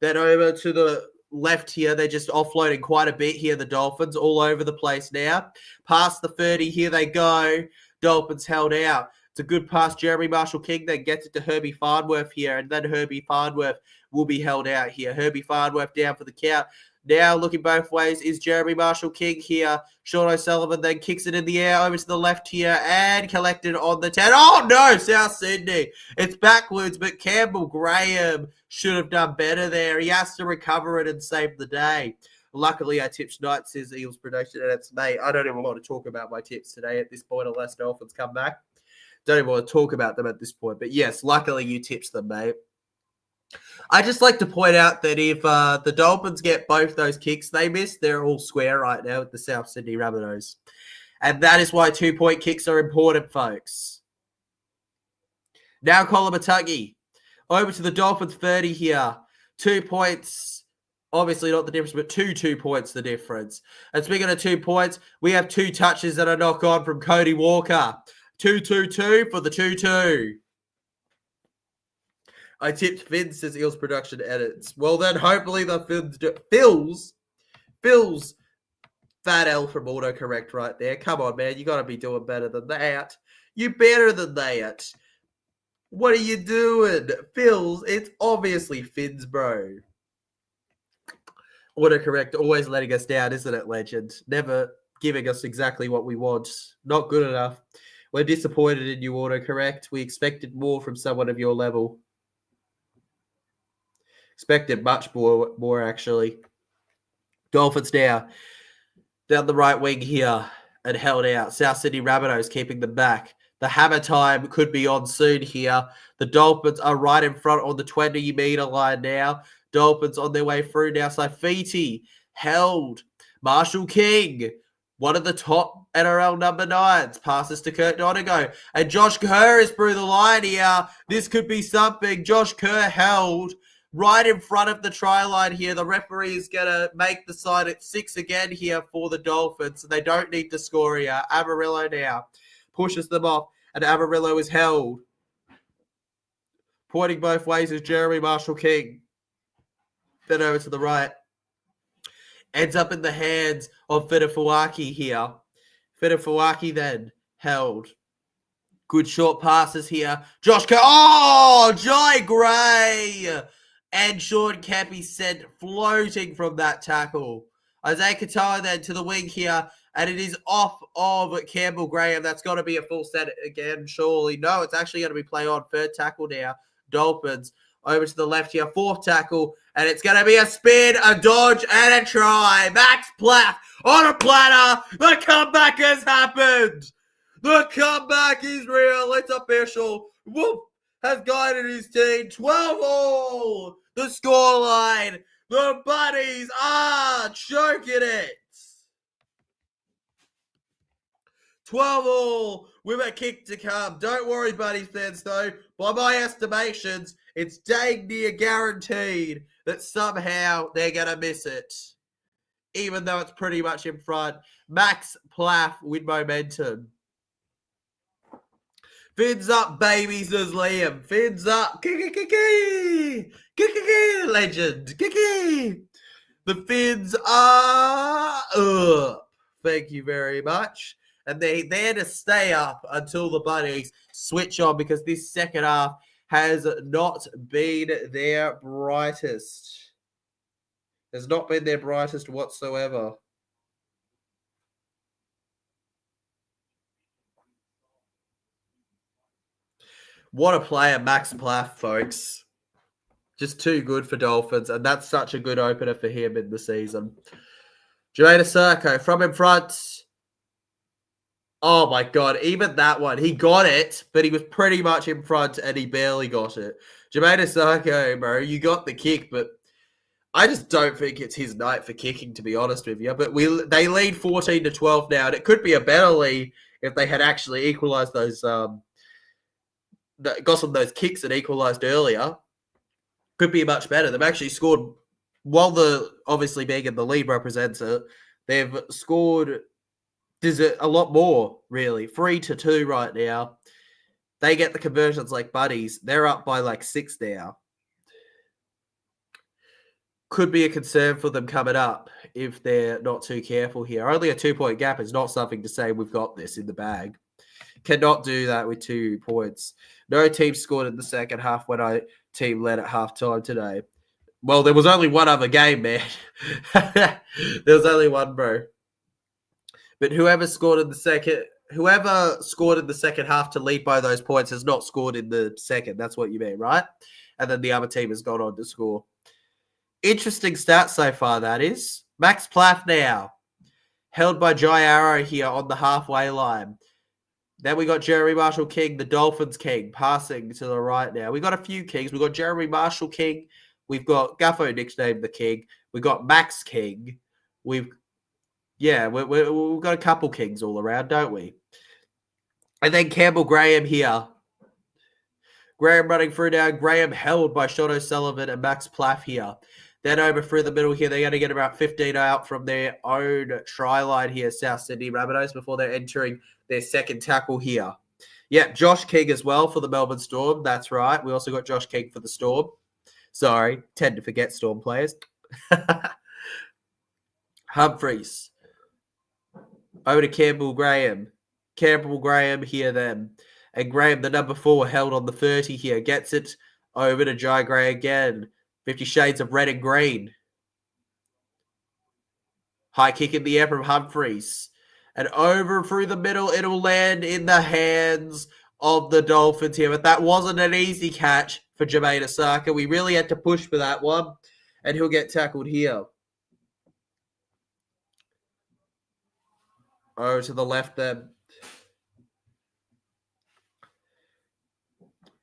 Then over to the left here. They're just offloading quite a bit here, the Dolphins. All over the place now. Past the 30, here they go. Dolphins held out. It's a good pass. Jeremy Marshall-King then gets it to Herbie Farnworth here. And then Herbie Farnworth will be held out here. Herbie Farnworth down for the count. Now looking both ways is Jeremy Marshall-King here. Sean O'Sullivan then kicks it in the air over to the left here and collected on the 10. Oh no, South Sydney. It's backwards, but Campbell Graham should have done better there. He has to recover it and save the day. Luckily, I tipped Knights as Eagles production, and it's mate. I don't even want to talk about my tips today at this point unless Dolphins come back. Don't even want to talk about them at this point. But yes, luckily you tipped them, mate. I just like to point out that if the Dolphins get both those kicks they missed, they're all square right now with the South Sydney Rabbitohs. And that is why 2-point kicks are important, folks. Now Colin Matuggy. Over to the Dolphins 30 here. 2 points. Obviously not the difference, but 2 points the difference. And speaking of 2 points, we have 2 touches that are knock on from Cody Walker. 2-2-2 for the 2-2. I tipped Finn, says Eels production edits. Well, then hopefully the Phil's Fat L from autocorrect right there. Come on, man. You got to be doing better than that. You better than that. What are you doing? Phil's, it's obviously Finn's, bro. Autocorrect always letting us down, isn't it, legend? Never giving us exactly what we want. Not good enough. We're disappointed in you, autocorrect. We expected more from someone of your level. Expected much more actually. Dolphins now. Down the right wing here and held out. South Sydney Rabbitohs keeping them back. The hammer time could be on soon here. The Dolphins are right in front on the 20-metre line now. Dolphins on their way through now. Saifiti held. Marshall King, one of the top NRL number 9s, passes to Kurt Donegal. And Josh Kerr is through the line here. This could be something. Josh Kerr held right in front of the try line here. The referee is going to make the side at 6 again here for the Dolphins. They don't need to score here. Amarillo now pushes them off, and Amarillo is held. Pointing both ways is Jeremy Marshall King. Then over to the right. Ends up in the hands of Fedefawaki here. Fedefawaki then held. Good short passes here. Josh Kerr. Oh, Jai Gray. And Sean Cappy sent floating from that tackle. Isaiah Katoa then to the wing here. And it is off of Campbell Graham. That's got to be a full set again, surely. No, it's actually going to be play on. Third tackle now. Dolphins over to the left here. 4th tackle. And it's going to be a spin, a dodge, and a try. Max Platt on a platter. The comeback has happened. The comeback is real. It's official. Whoop has guided his team. 12-all. The scoreline. The Buddies are choking it. 12-all with a kick to come. Don't worry, Buddies fans, though. By my estimations, it's dang near guaranteed that somehow they're going to miss it. Even though it's pretty much in front. Max Plaff with momentum. Fins up, baby, says Liam. Fins up. Legend. The fins are up. Thank you very much. And they're there to stay up until the Buddies switch on, because this second half has not been their brightest. Has not been their brightest whatsoever. What a player, Max Plaff, folks. Just too good for Dolphins, and that's such a good opener for him in the season. Jermaine Asako from in front. Oh, my God. Even that one. He got it, but he was pretty much in front, and he barely got it. Jermaine Asako, bro, you got the kick, but I just don't think it's his night for kicking, to be honest with you. But they lead 14-12 now, and it could be a better lead if they had actually equalised those, got some of those kicks that equalised earlier. Could be much better. They've actually scored, while obviously being in the lead represents it, they've scored a lot more, really. 3-2 right now. They get the conversions like Buddies. They're up by like 6 now. Could be a concern for them coming up if they're not too careful here. Only a 2-point gap is not something to say we've got this in the bag. Cannot do that with 2 points. No team scored in the second half when I team led at halftime today. Well, there was only one other game, man. There was only one, bro. But whoever scored in the second half to lead by those points has not scored in the second. That's what you mean, right? And then the other team has gone on to score. Interesting stats so far, that is. Max Plath now, held by Jai Arrow here on the halfway line. Then we got Jeremy Marshall King, the Dolphins King, passing to the right now. We got a few Kings. We got Jeremy Marshall King. We've got Guffo nicknamed the King. We got Max King. We've got a couple Kings all around, don't we? And then Campbell Graham here. Graham running through now. Graham held by Sean O'Sullivan and Max Plath here. Then over through the middle here, they're going to get about 15 out from their own try line here, South Sydney Rabbitohs, before they're entering their second tackle here. Yeah, Josh King as well for the Melbourne Storm. That's right. We also got Josh King for the Storm. Sorry, tend to forget Storm players. Humphreys. Over to Campbell Graham. Campbell Graham here then. And Graham, the number 4, held on the 30 here. Gets it over to Jai Gray again. 50 Shades of Red and Green. High kick in the air from Humphreys. And over through the middle, it'll land in the hands of the Dolphins here. But that wasn't an easy catch for Jermaine Osaka. We really had to push for that one. And he'll get tackled here. Over to the left then.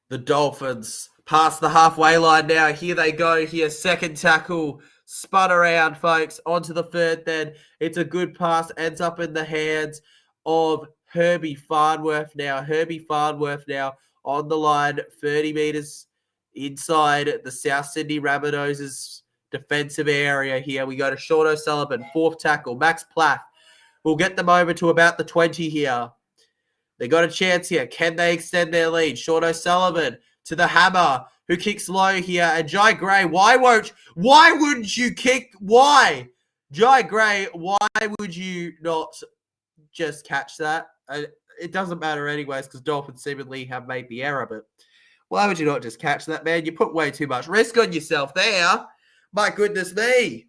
The Dolphins past the halfway line now. Here they go. Here, second tackle. Spun around, folks. Onto the third then. It's a good pass. Ends up in the hands of Herbie Farnworth now. Herbie Farnworth now on the line. 30 metres inside the South Sydney Rabbitohs' defensive area here. We go to Sean O'Sullivan. Fourth tackle. Max Plath will get them over to about the 20 here. They got a chance here. Can they extend their lead? Sean O'Sullivan to the hammer, who kicks low here. And Jai Gray, why wouldn't you kick? Why? Jai Gray, why would you not just catch that? It doesn't matter anyways because Dolphins seemingly have made the error, but why would you not just catch that, man? You put way too much risk on yourself there. My goodness me.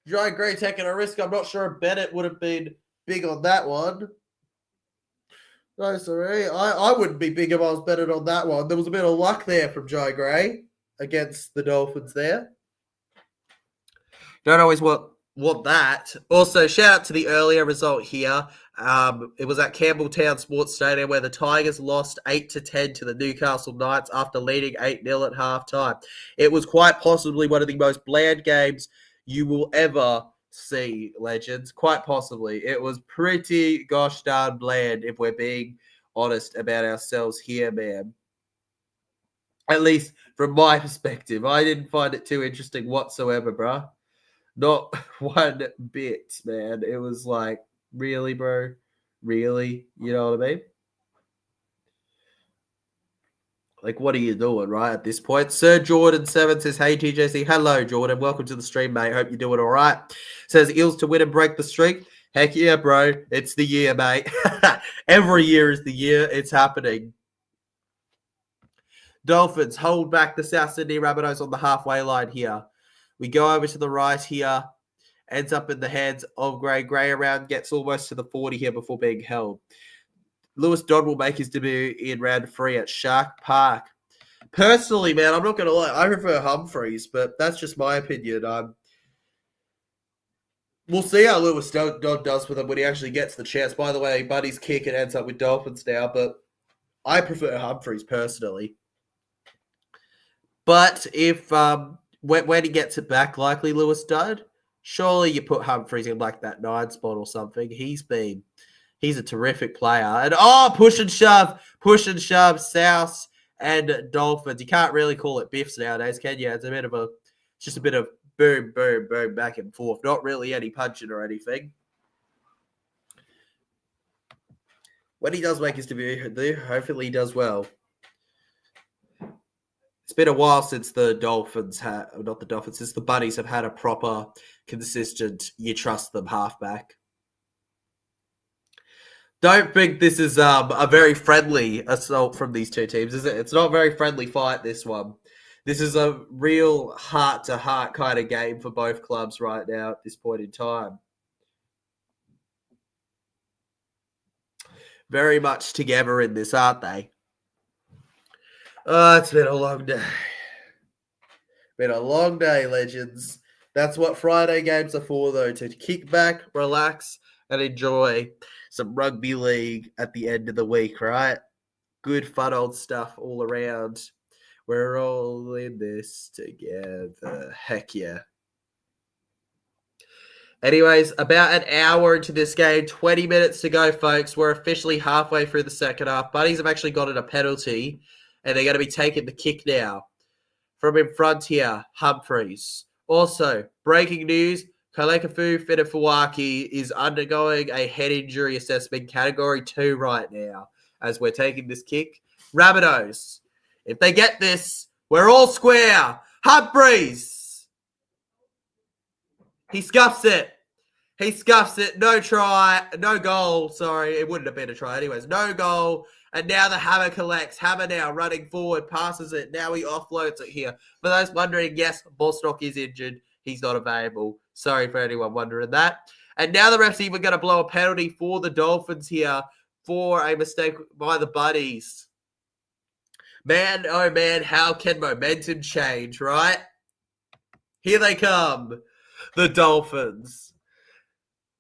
Jai Gray taking a risk. I'm not sure Bennett would have been big on that one. No, sorry. I wouldn't be big if I was betting on that one. There was a bit of luck there from Jai Gray against the Dolphins there. Don't always want that. Also, shout out to the earlier result here. It was at Campbelltown Sports Stadium where the Tigers lost 8-10 to the Newcastle Knights after leading 8-0 at halftime. It was quite possibly one of the most bland games you will ever see, legends. Quite possibly. It was pretty gosh darn bland if we're being honest about ourselves here, man. At least from my perspective. I didn't find it too interesting whatsoever, bruh. Not one bit, man. It was like, really, bro? Really? You know what I mean? Like, what are you doing, right, at this point? Sir Jordan 7 says, hey, TJC. Hello, Jordan. Welcome to the stream, mate. Hope you're doing all right. Says, Eels to win and break the streak. Heck yeah, bro. It's the year, mate. Every year is the year. It's happening. Dolphins hold back the South Sydney Rabbitohs on the halfway line here. We go over to the right here. Ends up in the hands of Gray. Gray around, gets almost to the 40 here before being held. Lewis Dodd will make his debut in round 3 at Shark Park. Personally, man, I'm not going to lie. I prefer Humphreys, but that's just my opinion. We'll see how Lewis Dodd does with him when he actually gets the chance. By the way, Buddy's kick and ends up with Dolphins now, but I prefer Humphreys personally. But if when he gets it back, likely Lewis Dodd, surely you put Humphreys in like that 9 spot or something. He's a terrific player. And push and shove, South and Dolphins. You can't really call it biffs nowadays, can you? It's just a bit of boom, boom, boom, back and forth. Not really any punching or anything. When he does make his debut, hopefully he does well. It's been a while since the since the Bunnies have had a proper, consistent, you trust them halfback. Don't think this is a very friendly assault from these two teams, is it? It's not a very friendly fight, this one. This is a real heart-to-heart kind of game for both clubs right now at this point in time. Very much together in this, aren't they? Oh, it's been a long day. Been a long day, legends. That's what Friday games are for, though, to kick back, relax, and enjoy some rugby league at the end of the week, right? Good, fun old stuff all around. We're all in this together. Heck yeah. Anyways, about an hour into this game, 20 minutes to go, folks. We're officially halfway through the second half. Buddies have actually gotten a penalty, and they're going to be taking the kick now. From in front here, Humphreys. Also, breaking news, Kalekafu Fedefawaki is undergoing a head injury assessment category 2 right now as we're taking this kick. Rabbitohs, if they get this, we're all square. Humphreys! He scuffs it. He scuffs it. No try. No goal. Sorry, it wouldn't have been a try anyways. No goal. And now the Hammer collects. Hammer now running forward, passes it. Now he offloads it here. For those wondering, yes, Bostock is injured. He's not available. Sorry for anyone wondering that. And now the ref's even going to blow a penalty for the Dolphins here for a mistake by the Buddies. Man, oh man, how can momentum change, right? Here they come. The Dolphins.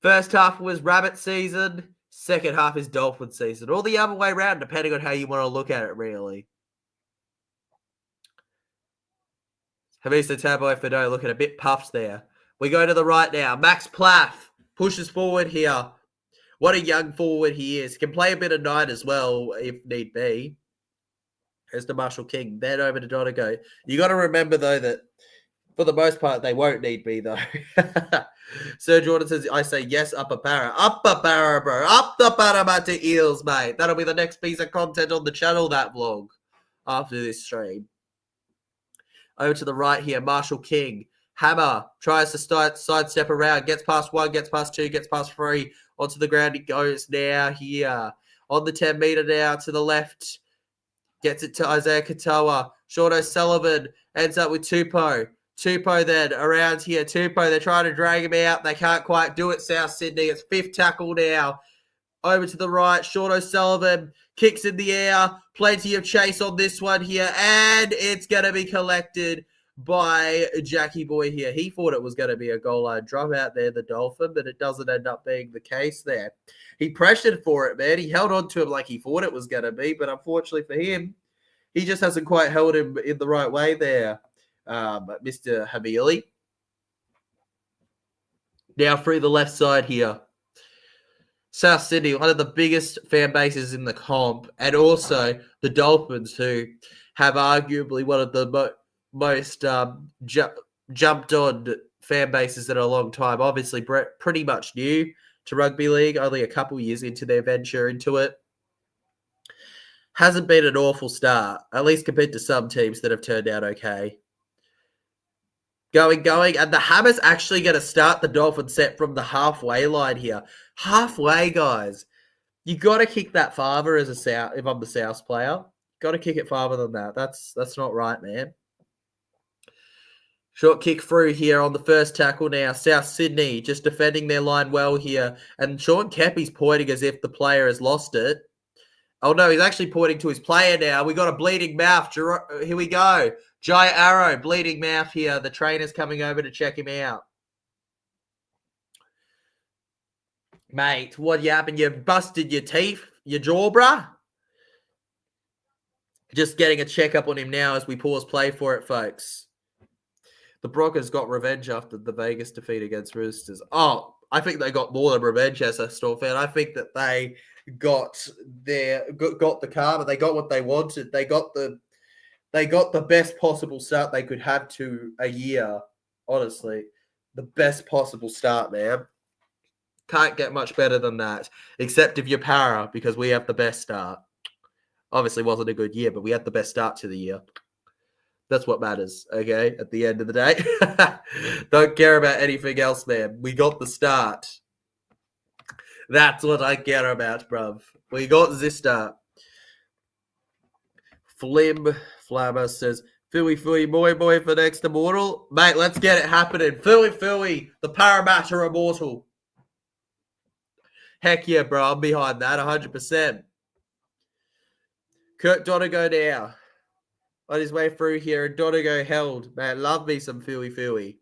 First half was Rabbit season. Second half is Dolphin season. Or the other way around, depending on how you want to look at it, really. Havisa Tabo Fado looking a bit puffed there. We go to the right now. Max Plath pushes forward here. What a young forward he is. Can play a bit of 9 as well, if need be. There's the Marshall King. Then over to Donegal. You got to remember, though, that for the most part, they won't need me, though. Sir Jordan says, I say yes, upper para. Upper para, bro. Up the Parramatta Eels, mate. That'll be the next piece of content on the channel, that vlog, after this stream. Over to the right here, Marshall King. Hammer tries to sidestep around, gets past 1, gets past 2, gets past 3. Onto the ground he goes now here. On the 10 metre now to the left. Gets it to Isaiah Katoa. Sean O'Sullivan ends up with Tupou. Tupou then around here. Tupou, they're trying to drag him out. They can't quite do it, South Sydney. It's 5th tackle now. Over to the right. Sean O'Sullivan kicks in the air. Plenty of chase on this one here. And it's going to be collected by Jackie Boy here. He thought it was going to be a goal line drop out there, the Dolphin, but it doesn't end up being the case there. He pressured for it, man. He held on to him like he thought it was going to be, but unfortunately for him, he just hasn't quite held him in the right way there. Mr. Hamili. Now through the left side here. South Sydney, one of the biggest fan bases in the comp, and also the Dolphins, who have arguably one of the most jumped on fan bases in a long time. Obviously, pretty much new to rugby league, only a couple years into their venture into it. Hasn't been an awful start, at least compared to some teams that have turned out okay. Going, and the Hammer's actually going to start the Dolphin set from the halfway line here. Halfway, guys. You got to kick that farther as a South. If I'm the South player, got to kick it farther than that. That's not right, man. Short kick through here on the first tackle now. South Sydney just defending their line well here, and Sean Keppie's pointing as if the player has lost it. Oh no, he's actually pointing to his player now. We got a bleeding mouth. Here we go. Jai Arrow, bleeding mouth here. The trainer's coming over to check him out. Mate, what happened? You busted your teeth, your jaw, bruh? Just getting a checkup on him now as we pause play for it, folks. The Broncos got revenge after the Vegas defeat against Roosters. Oh, I think they got more than revenge as a Storm fan. I think that they got the karma. They got what they wanted. They got the best possible start they could have to a year. Honestly, the best possible start, man. Can't get much better than that, except if you're Para, because we have the best start. Obviously, wasn't a good year, but we had the best start to the year. That's what matters, okay? At the end of the day, don't care about anything else, man. We got the start. That's what I care about, bruv. We got the start. Flammer says, Fooey, boy for next immortal. Mate, let's get it happening. Fooey, the Parramatta immortal. Heck yeah, bro. I'm behind that 100%. Kurt Donegal now. On his way through here, and Donegal held. Man, love me some Fooey.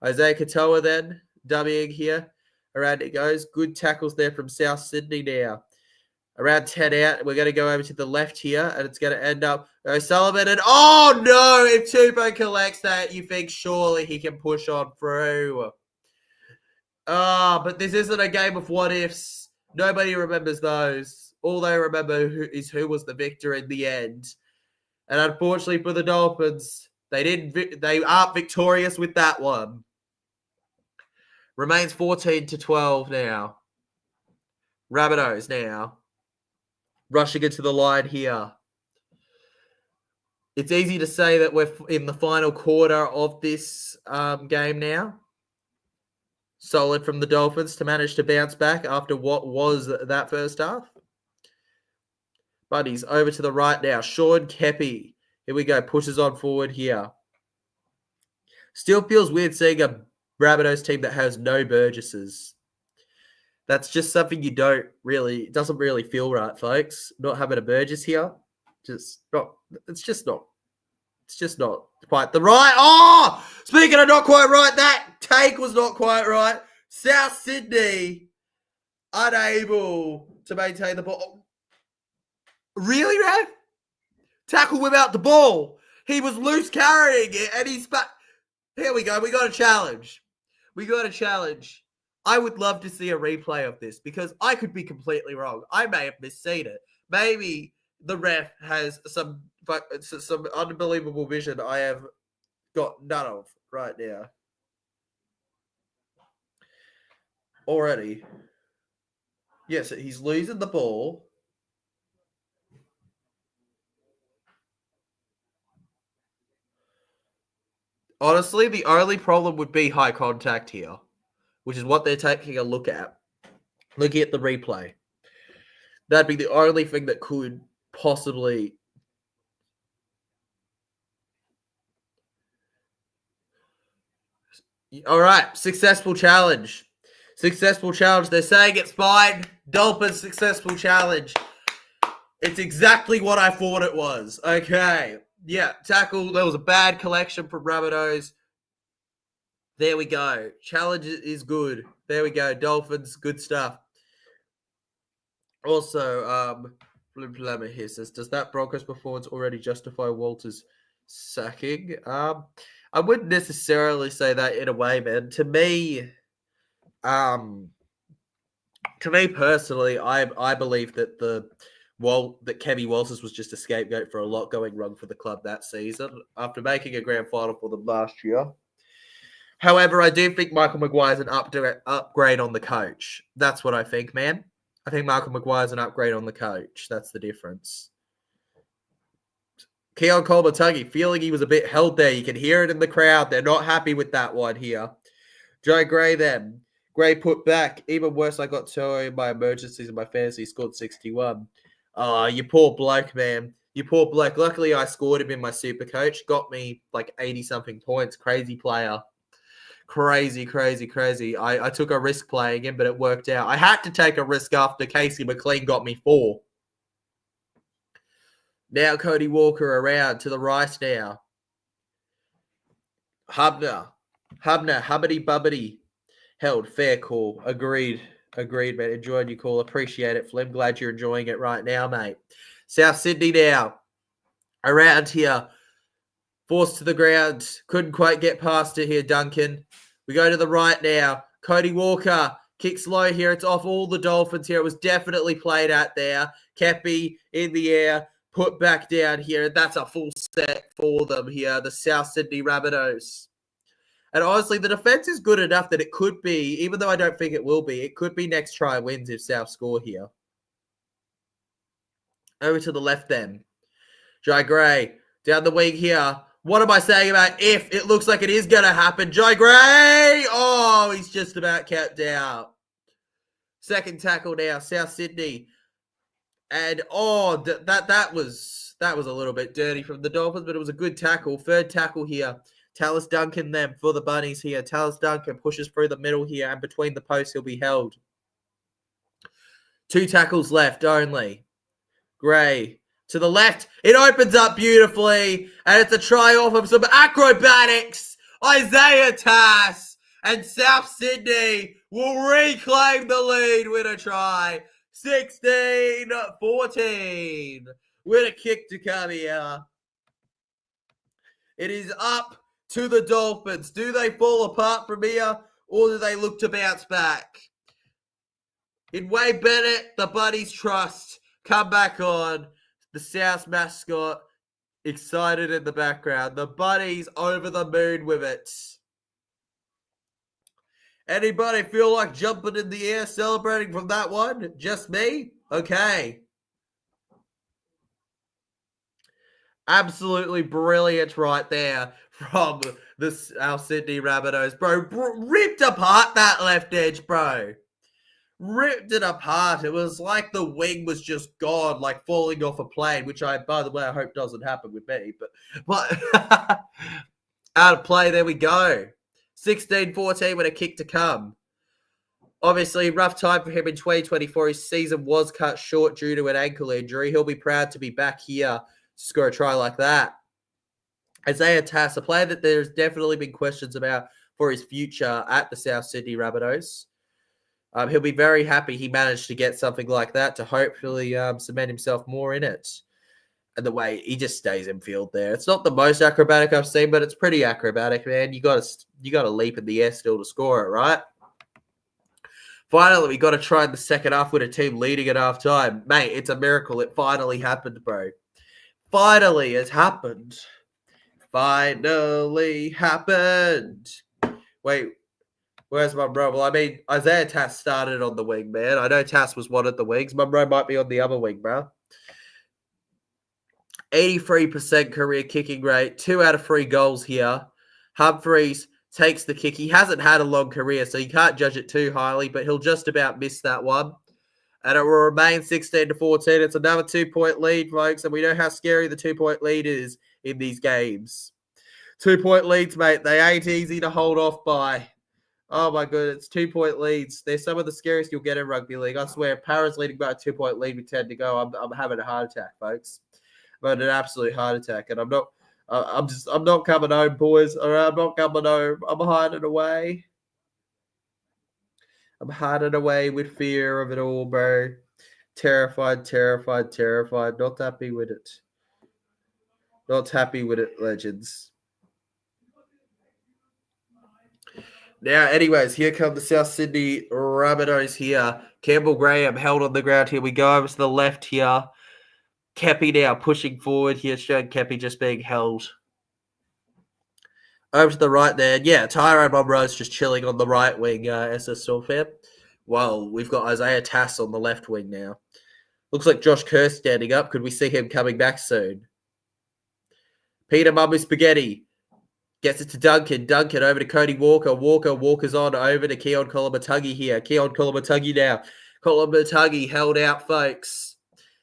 Isaiah Katoa then, dummying here. Around it goes. Good tackles there from South Sydney now. Around 10 out, we're going to go over to the left here, and it's going to end up O'Sullivan. And oh no, if Tupou collects that, you think surely he can push on through. But this isn't a game of what ifs. Nobody remembers those. All they remember is who was the victor in the end. And unfortunately for the Dolphins, they aren't victorious with that one. Remains 14-12 now. Rabbitohs now. Rushing into the line here. It's easy to say that we're in the final quarter of this game now. Solid from the Dolphins to manage to bounce back after what was that first half. Buddies, over to the right now. Sean Kepi. Here we go. Pushes on forward here. Still feels weird seeing a Rabbitohs team that has no Burgesses. That's just something it doesn't really feel right, folks. Not having a Burgess here. It's just not quite the right. Oh, speaking of not quite right, that take was not quite right. South Sydney unable to maintain the ball. Really, Rev? Tackle without the ball. He was loose carrying it, and he's back. Here we go. We got a challenge. I would love to see a replay of this because I could be completely wrong. I may have misseen it. Maybe the ref has some unbelievable vision I have got none of right now. Already. Yes, he's losing the ball. Honestly, the only problem would be high contact here, which is what they're taking a look at. Looking at the replay. That'd be the only thing that could possibly... All right, successful challenge. They're saying it's fine. Dolphins successful challenge. It's exactly what I thought it was. Okay. Yeah, tackle. There was a bad collection from Rabbitohs. There we go. Challenge is good. There we go. Dolphins, good stuff. Also, Flimplama here says, does that Broncos performance already justify Walter's sacking? I wouldn't necessarily say that in a way, man. To me personally, I believe that that Kevy Walters was just a scapegoat for a lot going wrong for the club that season after making a grand final for them last year. However, I do think Michael Maguire's an upgrade on the coach. That's what I think, man. I think Michael Maguire's an upgrade on the coach. That's the difference. Keon Colbatuggy, feeling he was a bit held there. You can hear it in the crowd. They're not happy with that one here. Joe Gray then. Gray put back. Even worse, I got two in my emergencies and my fantasy scored 61. Oh, you poor bloke, man. You poor bloke. Luckily, I scored him in my super coach. Got me like 80-something points. Crazy player. Crazy. I took a risk playing him, but it worked out. I had to take a risk after Casey McLean got me 4. Now Cody Walker around to the right now. Hubbity Bubbity. Held. Fair call. Agreed, man. Enjoyed your call. Appreciate it, Flim. Glad you're enjoying it right now, mate. South Sydney now. Around here. Forced to the ground. Couldn't quite get past it here, Duncan. We go to the right now. Cody Walker. Kicks low here. It's off all the Dolphins here. It was definitely played at there. Kepi in the air. Put back down here. That's a full set for them here. The South Sydney Rabbitohs. And honestly, the defense is good enough that it could be, even though I don't think it will be, it could be next try wins if South score here. Over to the left then. Jai Gray down the wing here. What am I saying about if? It looks like it is going to happen. Jai Gray! Oh, he's just about kept out. Second tackle now, South Sydney. And, that was a little bit dirty from the Dolphins, but it was a good tackle. Third tackle here. Tallis Duncan then for the Bunnies here. Tallis Duncan pushes through the middle here, and between the posts he'll be held. 2 tackles left only. Gray to the left. It opens up beautifully, and it's a try off of some acrobatics. Isaiah Tass And South Sydney will reclaim the lead with a try. 16-14. With a kick to come here. It is up to the Dolphins. Do they fall apart from here, or do they look to bounce back? In Wade Bennett, the Buddies trust. Come back on. The South mascot excited in the background. The Buddies over the moon with it. Anybody feel like jumping in the air celebrating from that one? Just me? Okay. Absolutely brilliant right there from our Sydney Rabbitohs. Bro, ripped apart that left edge, bro. Ripped it apart. It was like the wing was just gone, like falling off a plane, which by the way, I hope doesn't happen with me. But out of play, there we go. 16-14 with a kick to come. Obviously, rough time for him in 2024. His season was cut short due to an ankle injury. He'll be proud to be back here to score a try like that. Isaiah Tass, a player that there's definitely been questions about for his future at the South Sydney Rabbitohs. He'll be very happy he managed to get something like that to hopefully cement himself more in it. And the way he just stays in field there. It's not the most acrobatic I've seen, but it's pretty acrobatic, man. You got to leap in the air still to score it, right? Finally, we got to try in the second half with a team leading at halftime. Mate, it's a miracle. It finally happened, bro. Finally, it happened. Finally happened. Wait, where's Munro? Well, I mean, Isaiah Tass started on the wing, man. I know Tass was one of the wings. Munro might be on the other wing, bro. 83% career kicking rate. 2 out of 3 goals here. Humphreys takes the kick. He hasn't had a long career, so you can't judge it too highly, but he'll just about miss that one. And it will remain 16-14. It's another 2-point lead, folks, and we know how scary the 2-point lead is in these games. 2-point leads, mate, they ain't easy to hold off by. Oh, my goodness, 2-point leads. They're some of the scariest you'll get in rugby league. I swear, Paris leading by a 2-point lead with 10 to go. I'm having a heart attack, folks. I'm having an absolute heart attack, and I'm not coming home, boys. All right, I'm not coming home. I'm hiding away. I'm hiding away with fear of it all, bro. Terrified. Not happy with it. Not happy with it, legends. Now, anyways, here come the South Sydney Rabbitohs here. Campbell Graham held on the ground. Here we go over to the left here. Kepi now pushing forward here, showing Kepi just being held. Over to the right there. Yeah, Tyrone Munro's just chilling on the right wing, SS Stormfan. Well, we've got Isaiah Tass on the left wing now. Looks like Josh Kerr standing up. Could we see him coming back soon? Peter Mummy Spaghetti gets it to Duncan. Duncan over to Cody Walker. Walker's on over to Keon Kolomatangi here. Keon Kolomatangi now. Kolomatangi held out, folks.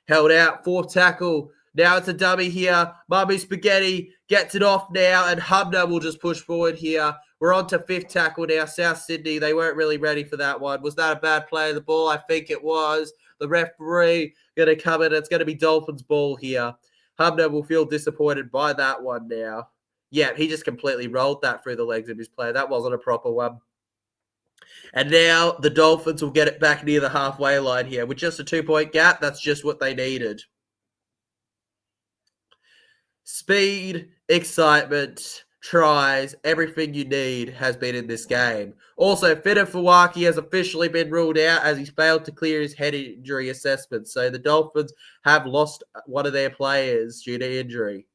Held out. 4th tackle. Now it's a dummy here. Mummy Spaghetti gets it off now, and Hubner will just push forward here. We're on to 5th tackle now. South Sydney, they weren't really ready for that one. Was that a bad play of the ball? I think it was. The referee going to come in. It's going to be Dolphins ball here. Hubner will feel disappointed by that one now. Yeah, he just completely rolled that through the legs of his player. That wasn't a proper one. And now the Dolphins will get it back near the halfway line here. With just a 2-point gap, that's just what they needed. Speed, excitement, tries, everything you need has been in this game. Also, Fida Fawaki has officially been ruled out as he's failed to clear his head injury assessment. So the Dolphins have lost one of their players due to injury.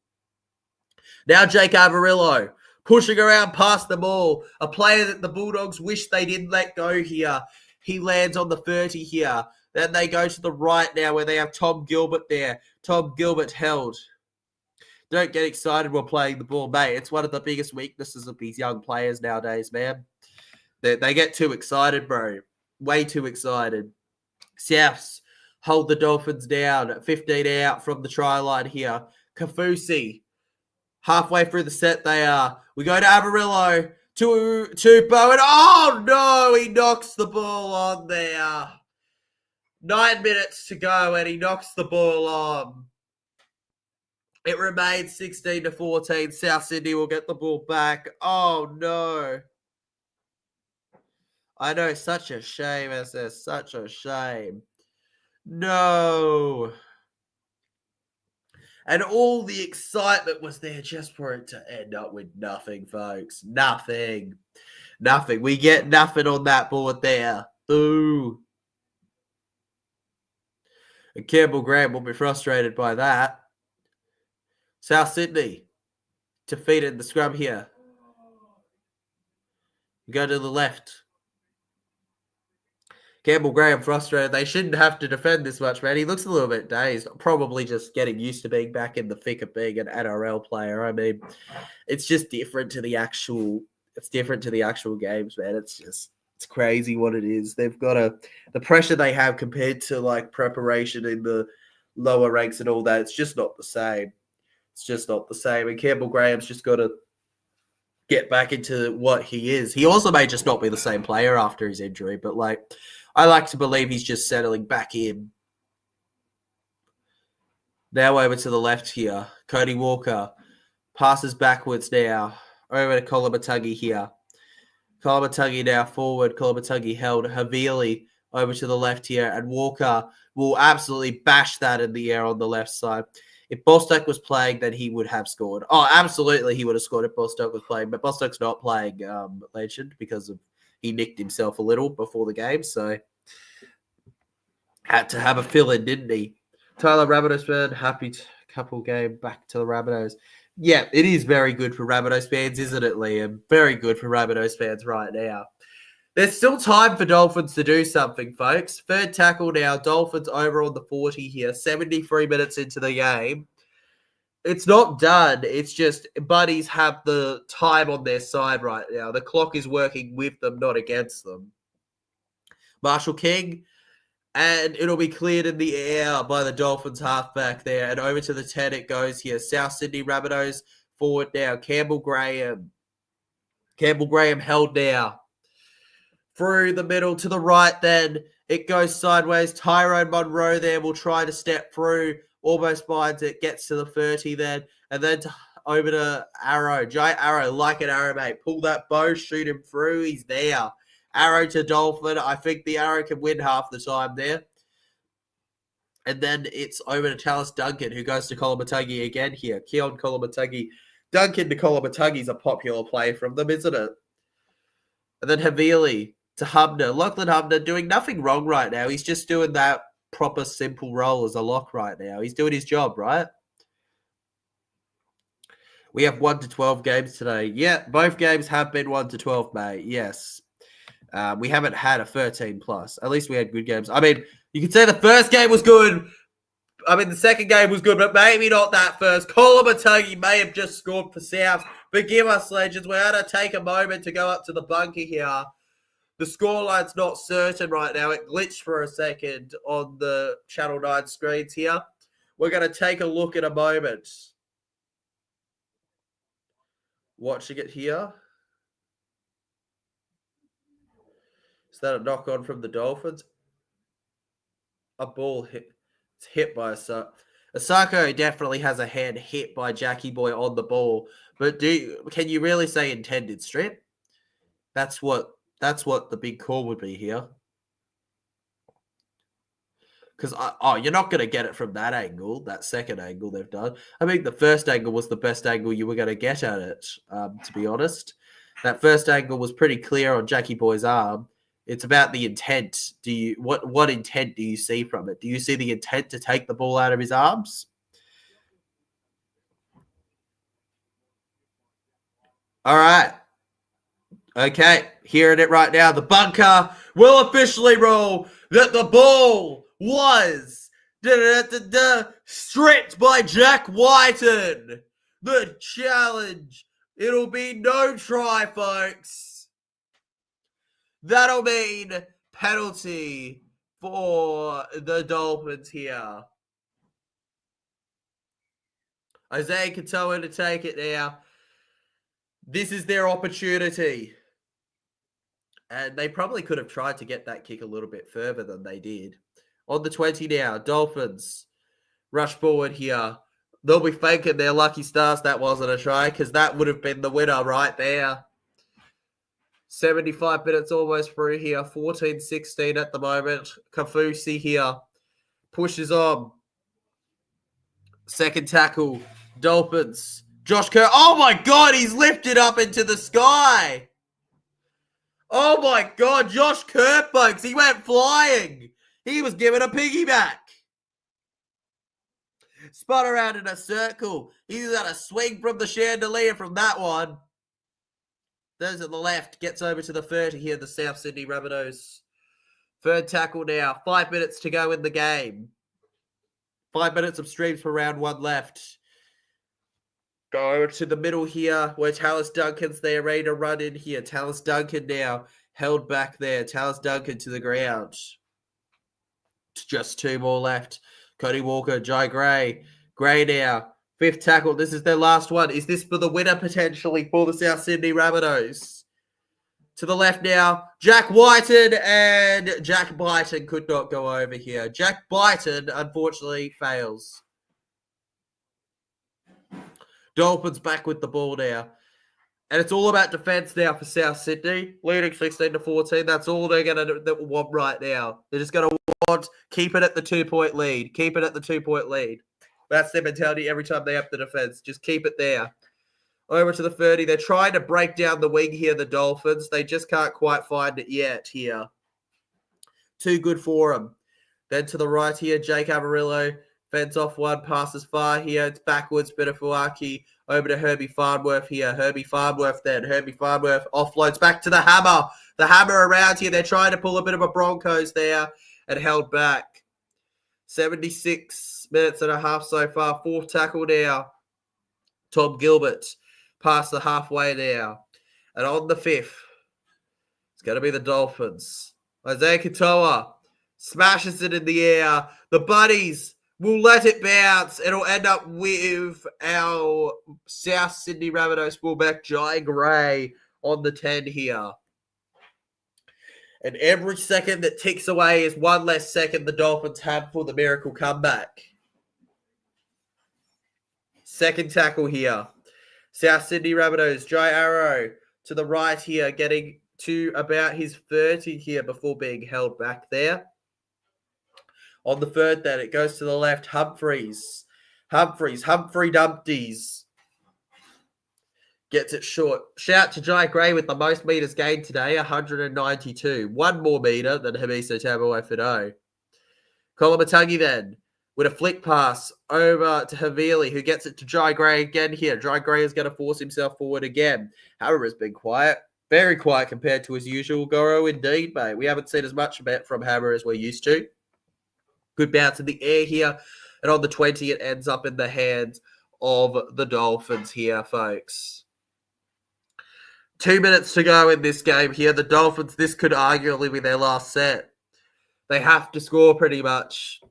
Now Jake Avarillo pushing around past the ball. A player that the Bulldogs wish they didn't let go here. He lands on the 30 here. Then they go to the right now where they have Tom Gilbert there. Tom Gilbert held. Don't get excited while playing the ball, mate. It's one of the biggest weaknesses of these young players nowadays, man. They get too excited, bro. Way too excited. Souths hold the Dolphins down. 15 out from the try line here. Kafusi. Halfway through the set they are. We go to Avarillo. To Bowen. Oh, no. He knocks the ball on there. 9 minutes to go and he knocks the ball on. It remains 16-14. South Sydney will get the ball back. Oh, no. I know, such a shame, SS, such a shame. No. And all the excitement was there just for it to end up with nothing, folks. Nothing. Nothing. We get nothing on that board there. Boo. And Campbell Graham will be frustrated by that. South Sydney defeated the scrum here. Go to the left. Campbell Graham frustrated. They shouldn't have to defend this much, man. He looks a little bit dazed. Probably just getting used to being back in the thick of being an NRL player. I mean, it's just different to the actual. It's different to the actual games, man. It's crazy what it is. They've got the pressure they have compared to like preparation in the lower ranks and all that. It's just not the same. It's just not the same. And Campbell Graham's just got to get back into what he is. He also may just not be the same player after his injury, but like I like to believe he's just settling back in. Now over to the left here. Cody Walker passes backwards now. Over to Kolomatangi here. Kolomatangi now forward. Kolomatangi held. Havili over to the left here. And Walker will absolutely bash that in the air on the left side. If Bostock was playing, then he would have scored. Oh, absolutely, he would have scored if Bostock was playing. But Bostock's not playing Legend because he nicked himself a little before the game. So had to have a fill-in, didn't he? Tyler Rabbitohs fan, happy couple game back to the Rabbitohs. Yeah, it is very good for Rabbitohs fans, isn't it, Liam? Very good for Rabbitohs fans right now. There's still time for Dolphins to do something, folks. Third tackle now. Dolphins over on the 40 here. 73 minutes into the game. It's not done. It's just buddies have the time on their side right now. The clock is working with them, not against them. Marshall King. And it'll be cleared in the air by the Dolphins halfback there. And over to the 10 it goes here. South Sydney Rabbitohs forward now. Campbell Graham. Campbell Graham held now. Through the middle to the right then. It goes sideways. Tyrone Monroe there will try to step through. Almost finds it. Gets to the 30 then. And then over to Arrow. Giant Arrow. Like an arrow, mate. Pull that bow. Shoot him through. He's there. Arrow to Dolphin. I think the Arrow can win half the time there. And then it's over to Tallis Duncan, who goes to Kolomatangi again here. Keon Kolomatangi. Duncan to Kolomatangi is a popular play from them, isn't it? And then Havili to Hubner. Lachlan Hubner doing nothing wrong right now. He's just doing that proper simple role as a lock right now. He's doing his job, right? We have 1 to 12 games today. Yeah, both games have been 1 to 12, mate. Yes. We haven't had a 13 plus. At least we had good games. I mean, you could say the first game was good. I mean, the second game was good, but maybe not that first. Kolomatangi may have just scored for South. Forgive us, Legends. We're going to take a moment to go up to the bunker here. The scoreline's not certain right now. It glitched for a second on the Channel 9 screens here. We're going to take a look in a moment. Watching it here. Is that a knock on from the Dolphins? A ball hit. It's hit by Asako definitely has a hand hit by Jackie Boy on the ball. But can you really say intended strip? That's what the big call would be here. Because you're not going to get it from that angle, that second angle they've done. I think the first angle was the best angle you were going to get at it, to be honest. That first angle was pretty clear on Jackie Boy's arm. It's about the intent. What intent do you see from it? Do you see the intent to take the ball out of his arms? All right. Okay, hearing it right now. The bunker will officially rule that the ball was stripped by Jack Whiten. The challenge. It'll be no try, folks. That'll mean penalty for the Dolphins here. Isaiah Katoa to take it now. This is their opportunity. And they probably could have tried to get that kick a little bit further than they did. On the 20 now, Dolphins rush forward here. They'll be thanking their lucky stars that wasn't a try because that would have been the winner right there. 75 minutes almost through here. 14-16 at the moment. Kafusi here pushes on. Second tackle. Dolphins. Josh Kerr. Oh my God, he's lifted up into the sky. Oh my God, Josh Kerr, folks. He went flying. He was given a piggyback. Spun around in a circle. He's got a swing from the chandelier from that one. Those at the left. Gets over to the 30 here, the South Sydney Rabbitohs. Third tackle now. 5 minutes to go in the game. 5 minutes of streams for round one left. Go over to the middle here where Tallis Duncan's there, ready to run in here. Tallis Duncan now held back there. Tallis Duncan to the ground. Just two more left. Cody Walker, Jai Gray. Gray now. Fifth tackle. This is their last one. Is this for the winner potentially for the South Sydney Rabbitohs? To the left now, Jack Whiten, and Jack Byton could not go over here. Jack Byton, unfortunately, fails. Dolphins back with the ball now. And it's all about defense now for South Sydney. Leading 16-14. That's all they're going to want right now. They're just going to want, keep it at the 2-point lead. Keep it at the 2-point lead. That's their mentality every time they up the defense. Just keep it there. Over to the 30. They're trying to break down the wing here, the Dolphins. They just can't quite find it yet here. Too good for them. Then to the right here, Jake Avarillo fends off one, passes far here. It's backwards, Benefuaki over to Herbie Farnworth here. Herbie Farnworth then. Herbie Farnworth offloads back to the Hammer. The Hammer around here. They're trying to pull a bit of a Broncos there and held back. 76 minutes and a half so far. Fourth tackle now. Tom Gilbert past the halfway now. And on the fifth, it's going to be the Dolphins. Isaiah Katoa smashes it in the air. The Buddies will let it bounce. It'll end up with our South Sydney Rabbitohs fullback, Jai Gray, on the 10 here. And every second that ticks away is one less second the Dolphins have for the miracle comeback. Second tackle here. South Sydney Rabbitohs, Jai Arrow to the right here, getting to about his 30 here before being held back there. On the third then, it goes to the left, Humphrey Dumpties. Gets it short. Shout to Jai Gray with the most metres gained today, 192. One more metre than Hamiso Tabuai-Fidow. Kolomatangi then, with a flick pass over to Havili, who gets it to Jai Gray again here. Jai Gray is going to force himself forward again. Hammer has been quiet. Very quiet compared to his usual. Goro indeed, mate. We haven't seen as much from Hammer as we're used to. Good bounce in the air here. And on the 20, it ends up in the hands of the Dolphins here, folks. 2 minutes to go in this game here. The Dolphins, this could arguably be their last set. They have to score pretty much.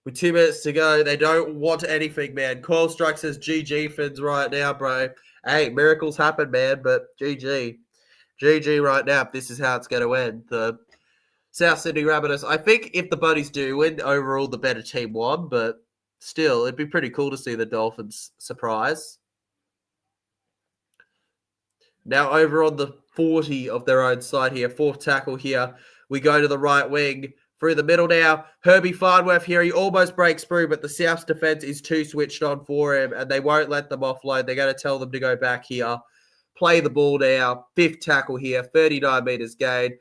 With 2 minutes to go, they don't want anything, man. Coil Strike says GG Fins right now, bro. Hey, miracles happen, man, but GG. GG right now. This is how it's going to end. The South Sydney Rabbitohs. I think if the Buddies do win, overall the better team won, but still, it'd be pretty cool to see the Dolphins surprise. Now over on the 40 of their own side here, fourth tackle here. We go to the right wing. Through the middle now, Herbie Farnworth here. He almost breaks through, but the South's defense is too switched on for him, and they won't let them offload. They're going to tell them to go back here. Play the ball now. Fifth tackle here, 39 metres gained.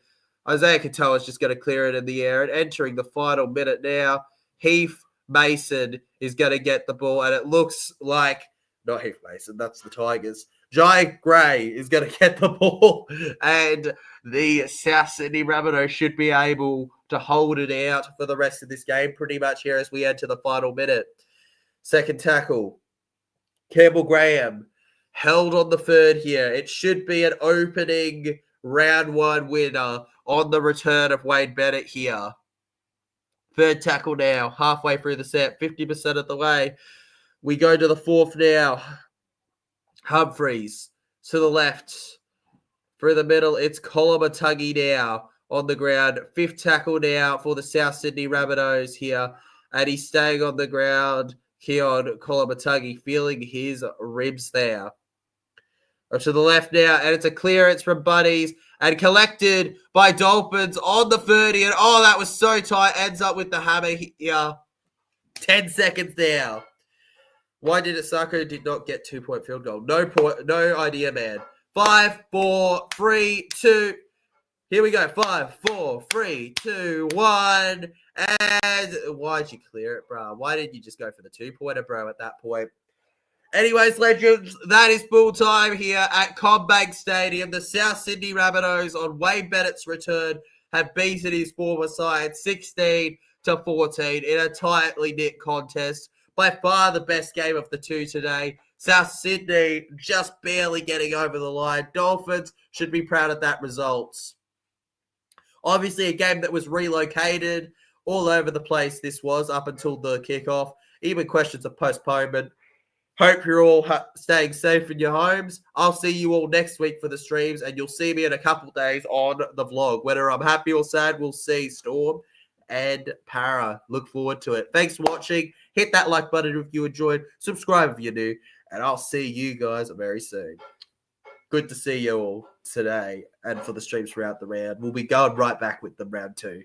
Isaiah Katoa is just going to clear it in the air, and entering the final minute now, Heath Mason is going to get the ball, and it looks like, not Heath Mason, that's the Tigers. Jai Gray is going to get the ball, and the South Sydney Rabbitohs should be able to hold it out for the rest of this game pretty much here as we head to the final minute. Second tackle, Campbell Graham held on the third here. It should be an opening round one winner on the return of Wayne Bennett here. Third tackle now, halfway through the set, 50% of the way. We go to the fourth now. Humphreys to the left. Through the middle, it's Kolomatangi now on the ground. Fifth tackle now for the South Sydney Rabbitohs here. And he's staying on the ground. Keon Kolomatangi feeling his ribs there. To the left now, and it's a clearance from Buddies and collected by Dolphins on the 30. And oh, that was so tight. Ends up with the hammer here. 10 seconds now. Why did Sako did not get 2-point field goal? No idea, man. 5, 4, 3, 2. Here we go. 5, 4, 3, 2, 1. And why'd you clear it, bro? Why didn't you just go for the 2-pointer, bro, at that point? Anyways, legends, that is full time here at CommBank Stadium. The South Sydney Rabbitohs on Wayne Bennett's return have beaten his former side 16-14 in a tightly knit contest. By far the best game of the two today. South Sydney just barely getting over the line. Dolphins should be proud of that result. Obviously, a game that was relocated all over the place. This was up until the kickoff. Even questions of postponement. Hope you're all staying safe in your homes. I'll see you all next week for the streams, and you'll see me in a couple days on the vlog. Whether I'm happy or sad, we'll see. Storm and Para. Look forward to it. Thanks for watching. Hit that like button if you enjoyed. Subscribe if you're new, and I'll see you guys very soon. Good to see you all today and for the streams throughout the round. We'll be going right back with them round 2.